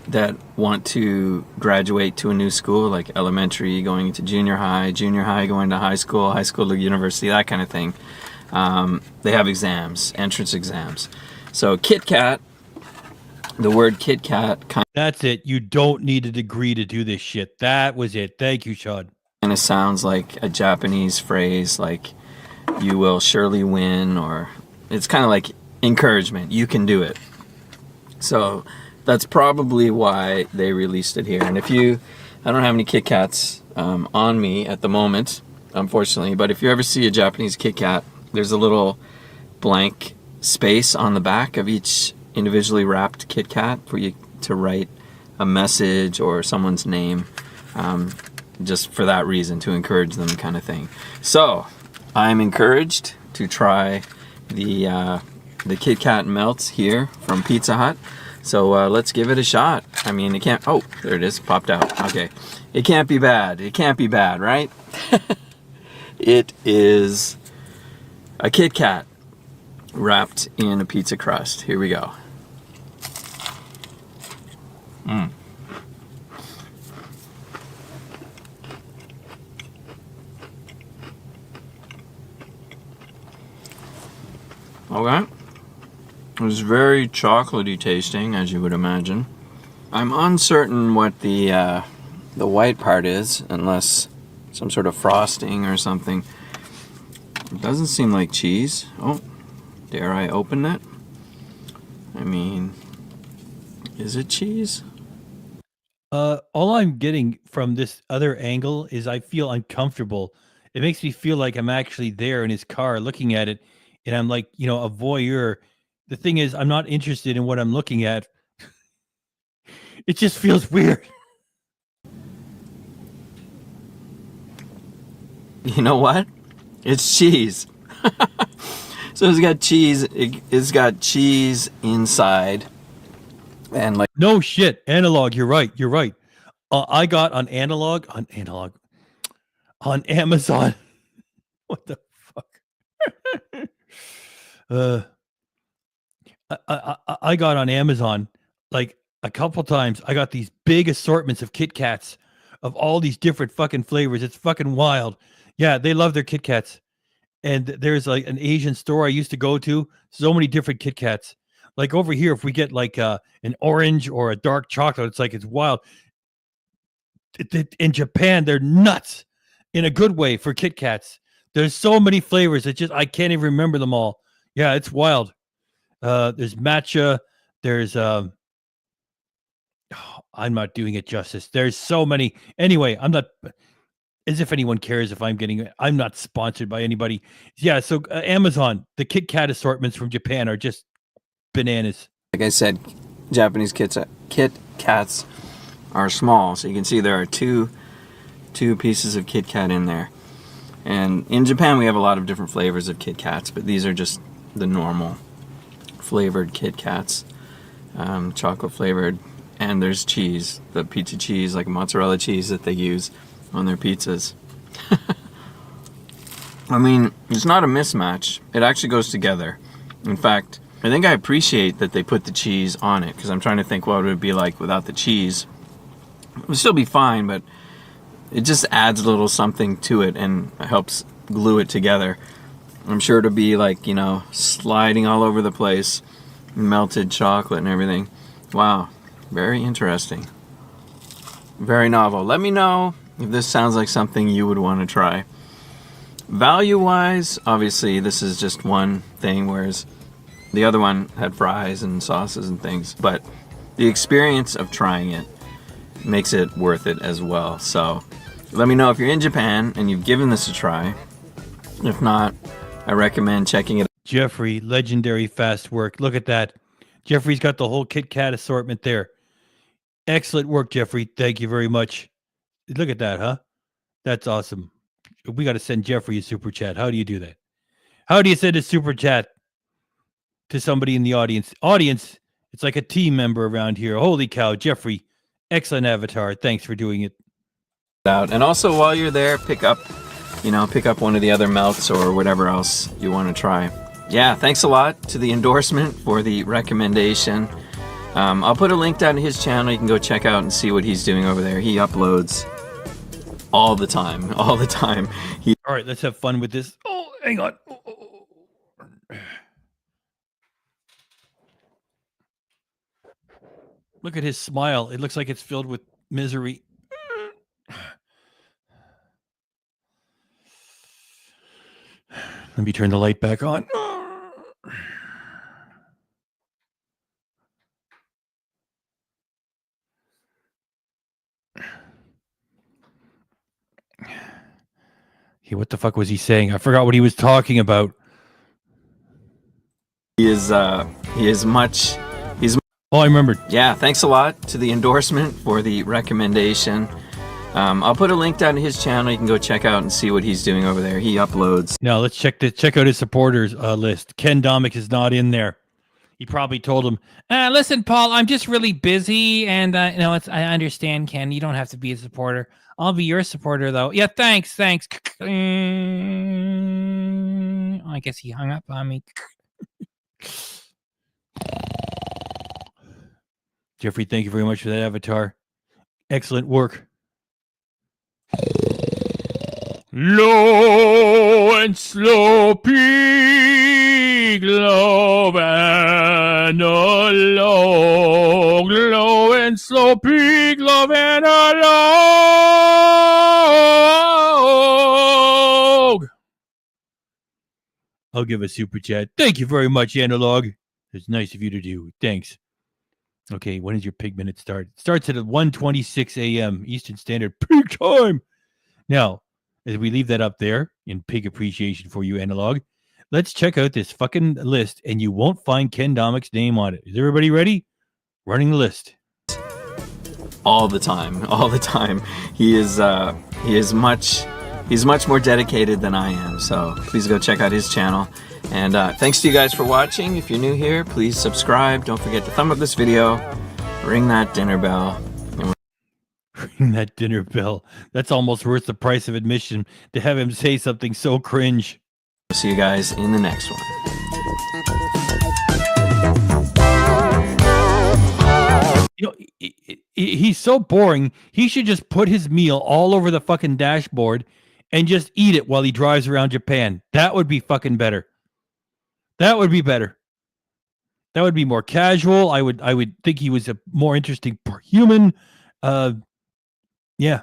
that want to graduate to a new school, like elementary going into junior high going to high school to university, that kind of thing, they have exams, entrance exams. So Kit Kat, the word Kit Kat
that's it. You don't need a degree to do this shit. That was it. Thank you, Sean.
kind of sounds like a Japanese phrase, like you will surely win, or it's kind of like encouragement. You can do it. So that's probably why they released it here. And I don't have any Kit Kats on me at the moment, unfortunately, but if you ever see a Japanese Kit Kat, there's a little blank space on the back of each individually wrapped Kit Kat for you to write a message or someone's name, just for that reason, to encourage them, kind of thing. So I'm encouraged to try the Kit Kat melts here from Pizza Hut. So let's give it a shot. I mean, it can't, oh, there it is, popped out. Okay, it can't be bad. It can't be bad, right? It is a Kit Kat wrapped in a pizza crust. Here we go. Okay. It was very chocolatey tasting, as you would imagine. I'm uncertain what the white part is, unless some sort of frosting or something. It doesn't seem like cheese. Oh, dare I open it? I mean, is it cheese?
All I'm getting from this other angle is I feel uncomfortable. It makes me feel like I'm actually there in his car looking at it, and I'm like, you know, a voyeur. The thing is, I'm not interested in what I'm looking at. It just feels weird.
You know what? It's cheese. So it's got cheese. It's got cheese inside, and like
no shit. Analog. You're right. You're right. I got on Amazon. What the fuck? I got on Amazon like a couple times. I got these big assortments of Kit Kats of all these different fucking flavors. It's fucking wild. Yeah, they love their Kit Kats. And there's like an Asian store I used to go to. So many different Kit Kats. Like over here, if we get like an orange or a dark chocolate, it's like it's wild. In Japan, they're nuts in a good way for Kit Kats. There's so many flavors. It's just I can't even remember them all. Yeah, it's wild. There's matcha. There's I'm not doing it justice. There's so many. Anyway, I'm not. As if anyone cares if I'm getting. I'm not sponsored by anybody. Yeah. So Amazon, the Kit Kat assortments from Japan are just bananas.
Like I said, Japanese Kit Kats are small, so you can see there are two pieces of Kit Kat in there. And in Japan, we have a lot of different flavors of Kit Kats, but these are just the normal flavored Kit Kats, chocolate flavored, and there's cheese, the pizza cheese, like mozzarella cheese that they use on their pizzas. I mean, it's not a mismatch. It actually goes together. In fact, I think I appreciate that they put the cheese on it, because I'm trying to think what it would be like without the cheese. It would still be fine, but it just adds a little something to it and helps glue it together. I'm sure it'll be like, you know, sliding all over the place, melted chocolate and everything. Wow, very interesting. Very novel. Let me know if this sounds like something you would want to try. Value-wise, obviously this is just one thing, whereas the other one had fries and sauces and things, but the experience of trying it makes it worth it as well. So let me know if you're in Japan and you've given this a try. If not, I recommend checking it out.
Jeffrey, legendary fast work. Look at that. Jeffrey's got the whole Kit Kat assortment there. Excellent work, Jeffrey. Thank you very much. Look at that, huh? That's awesome. We got to send Jeffrey a super chat. How do you do that? How do you send a super chat to somebody in the audience? Audience, it's like a team member around here. Holy cow, Jeffrey. Excellent avatar. Thanks for doing it.
And also while you're there, pick up one of the other melts or whatever else you want to try. Yeah, thanks a lot to the endorsement for the recommendation. I'll put a link down to his channel. You can go check out and see what he's doing over there. He uploads all the time. All right, let's have fun with this. Oh, hang on.
Look at his smile. It looks like it's filled with misery. Let me turn the light back on. What the fuck was he saying? I forgot what he was talking about.
He's
Oh, I remembered.
Yeah, thanks a lot to the endorsement for the recommendation. I'll put a link down to his channel. You can go check out and see what he's doing over there. He uploads.
Now let's check out his supporters list. Ken Domik is not in there. He probably told him,
listen, Paul, I'm just really busy, and I understand, Ken. You don't have to be a supporter. I'll be your supporter, though. Yeah, thanks. I guess he hung up on me.
Jeffrey, thank you very much for that avatar. Excellent work. Low and slow peak, love and a log. Low and slow peak, love and a log. I'll give a super chat. Thank you very much, Analog. It's nice of you to do. Thanks. Okay, when does your pig minute start? It starts at 1:26 a.m. Eastern Standard Peak Time. Now, as we leave that up there in pig appreciation for you, Analog, let's check out this fucking list, and you won't find Ken Domik's name on it. Is everybody ready? Running the list.
All the time. He's much more dedicated than I am. So please go check out his channel. And thanks to you guys for watching. If you're new here, please subscribe. Don't forget to thumb up this video, ring that dinner bell.
Ring that dinner bell. That's almost worth the price of admission to have him say something so cringe.
See you guys in the next one.
You know, he's so boring. He should just put his meal all over the fucking dashboard and just eat it while he drives around Japan. That would be fucking better. That would be better. That would be more casual. I would think he was a more interesting human. Yeah.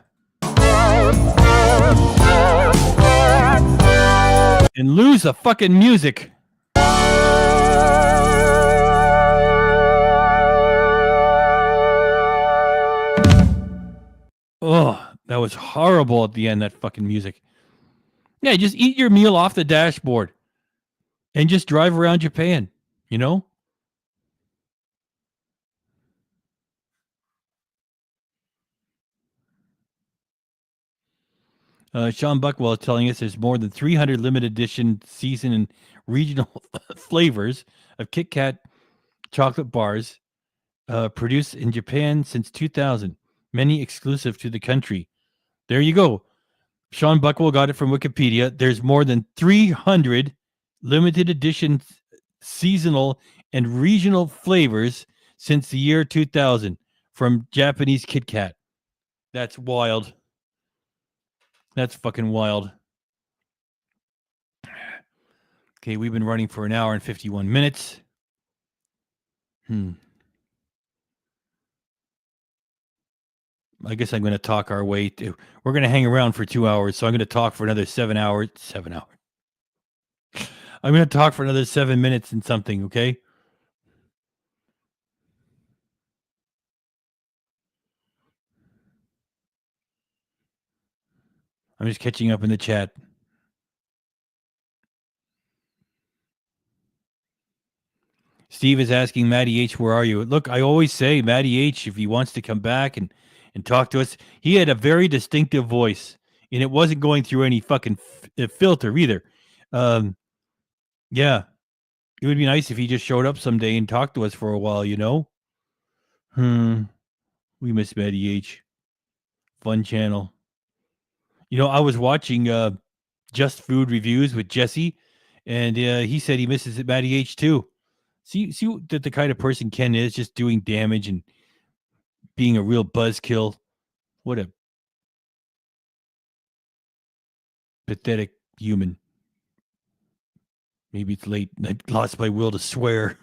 And lose the fucking music. Oh, that was horrible at the end, that fucking music. Yeah, just eat your meal off the dashboard and just drive around Japan, you know? Sean Buckwell is telling us there's more than 300 limited edition season and regional flavors of Kit Kat chocolate bars produced in Japan since 2000, many exclusive to the country. There you go. Sean Buckwell got it from Wikipedia. There's more than 300 limited edition seasonal and regional flavors since the year 2000 from Japanese Kit Kat. That's wild. That's fucking wild. Okay, we've been running for an hour and 51 minutes. I guess I'm going to talk our way to. We're going to hang around for 2 hours, so I'm going to talk for another 7 hours. 7 hours. I'm going to talk for another 7 minutes and something, okay? I'm just catching up in the chat. Steve is asking Matty H, where are you? Look, I always say Matty H, if he wants to come back and talk to us, he had a very distinctive voice, and it wasn't going through any fucking filter either. Yeah, it would be nice if he just showed up someday and talked to us for a while, you know? We miss Matty H. Fun channel. You know, I was watching Just Food Reviews with Jesse, and he said he misses Matty H too. See that the kind of person Ken is, just doing damage and being a real buzzkill. What a pathetic human. Maybe it's late. I lost my will to swear.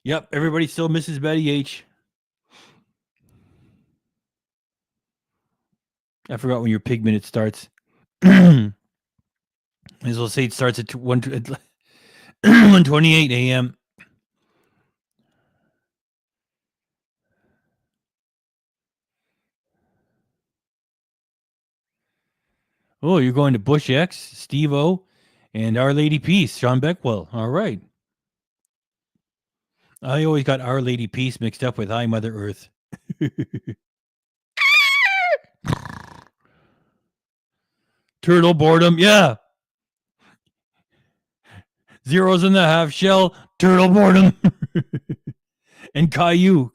Yep, everybody still misses Matty H. I forgot when your pig minute starts. As well say it starts at 1:28 a.m. Oh, you're going to Bush X, Steve O, and Our Lady Peace, Sean Beckwell. All right. I always got Our Lady Peace mixed up with High Mother Earth. Turtle boredom, yeah. Zeros in the half shell, turtle boredom. And Caillou.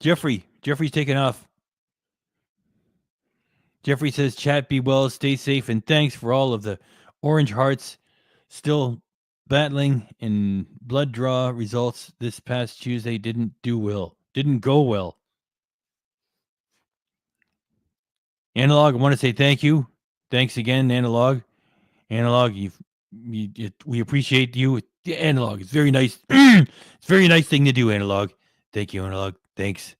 Jeffrey's taking off. Jeffrey says, chat be well, stay safe, and thanks for all of the orange hearts still battling and blood draw results this past Tuesday didn't go well. Analog, I want to say thank you. Thanks again, Analog. Analog, we appreciate you. Analog, it's very nice. It's a very nice thing to do, Analog. Thank you, Analog. Thanks.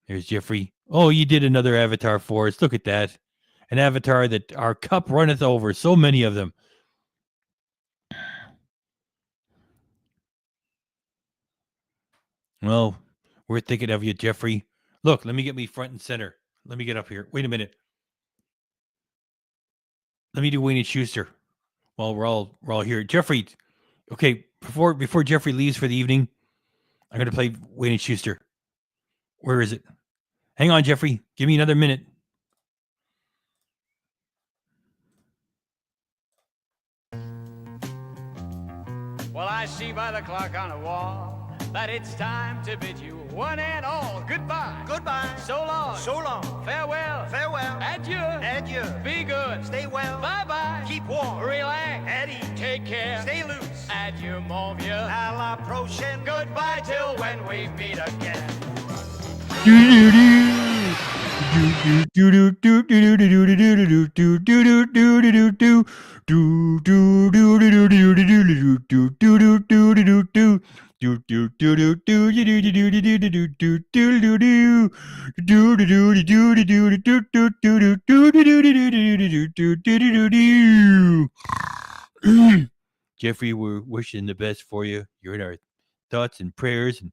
There's Jeffrey. Oh, you did another avatar for us. Look at that. An avatar that our cup runneth over. So many of them. Well, we're thinking of you, Jeffrey. Look, let me get me front and center. Let me get up here. Wait a minute. Let me do Wayne and Schuster while we're all here. Jeffrey, okay, before Jeffrey leaves for the evening, I'm going to play Wayne and Schuster. Where is it? Hang on, Jeffrey. Give me another minute.
I see by the clock on the wall that it's time to bid you one and all goodbye.
Goodbye.
So long.
So long.
Farewell.
Farewell.
Adieu.
Adieu.
Be good.
Stay well.
Bye-bye.
Keep warm.
Relax.
At ease.
Take care.
Stay loose.
Adieu, mon vieux.
À la prochaine.
Goodbye till when we meet again.
Jeffrey, we're wishing the best for you. You're in our thoughts and prayers, and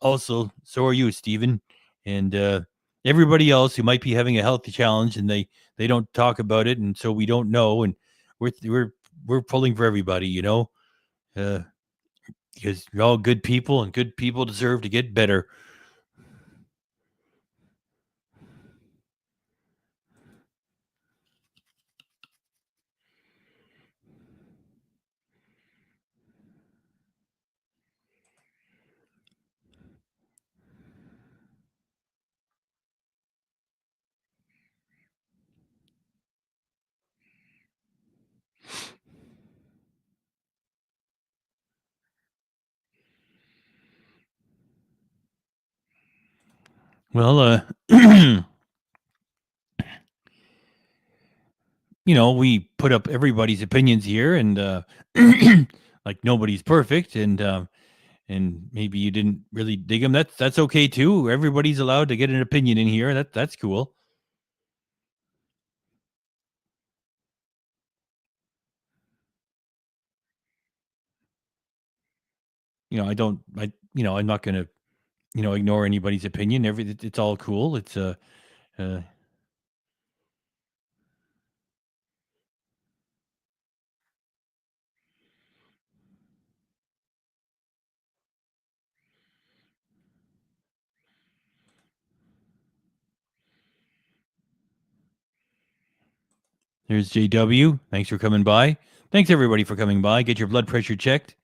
also so are you, Stephen, and everybody else who might be having a healthy challenge and they don't talk about it, and so we don't know, and we're pulling for everybody, because you're all good people, and good people deserve to get better. Well, we put up everybody's opinions here, and like nobody's perfect, and maybe you didn't really dig them. That's okay too. Everybody's allowed to get an opinion in here. That's cool. I'm not gonna, ignore anybody's opinion. It's all cool. It's There's JW. Thanks for coming by. Thanks everybody for coming by. Get your blood pressure checked.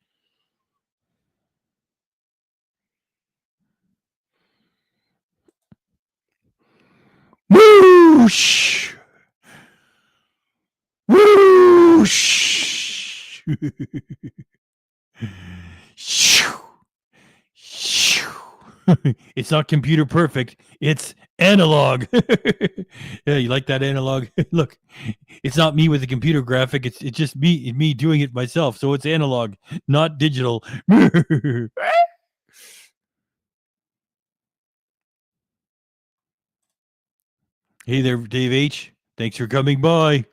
Whoosh! Whoosh! It's not computer perfect. It's analog. Yeah, you like that analog? Look, it's not me with a computer graphic. It's just me doing it myself. So it's analog, not digital. Hey there, Dave H. Thanks for coming by.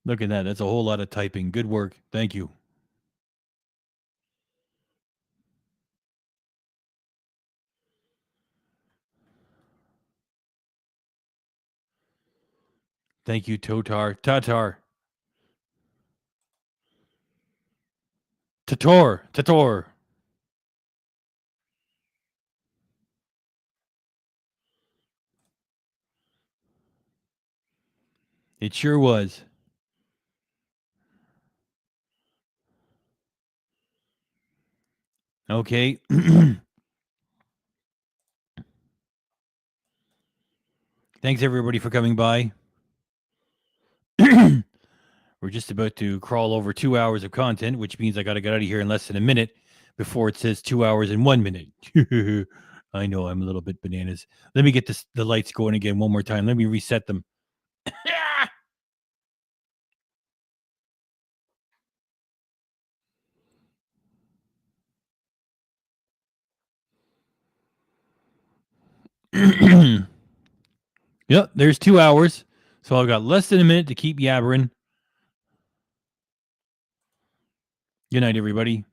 Look at that. That's a whole lot of typing. Good work. Thank you. Thank you, Tatar. Tatar. It sure was. Okay. Thanks everybody for coming by. We're just about to crawl over 2 hours of content, which means I got to get out of here in less than a minute before it says 2 hours and 1 minute. I know I'm a little bit bananas. Let me get the lights going again one more time. Let me reset them. Yep, there's 2 hours. So I've got less than a minute to keep yabbering. Good night, everybody.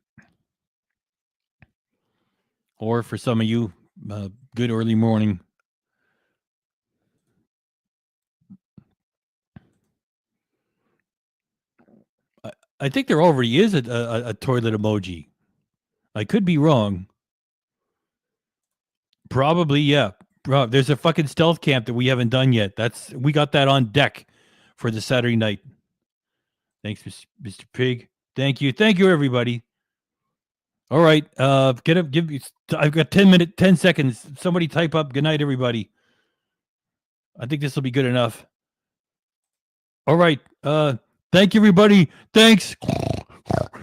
Or for some of you, good early morning. I think there already is a toilet emoji. I could be wrong. Probably, yeah. Bro, there's a fucking stealth camp that we haven't done yet. We got that on deck for the Saturday night. Thanks, Mr. Pig. Thank you, everybody. All right, I've got 10 seconds. Somebody type up good night, everybody. I think this will be good enough. All right, thank you, everybody. Thanks.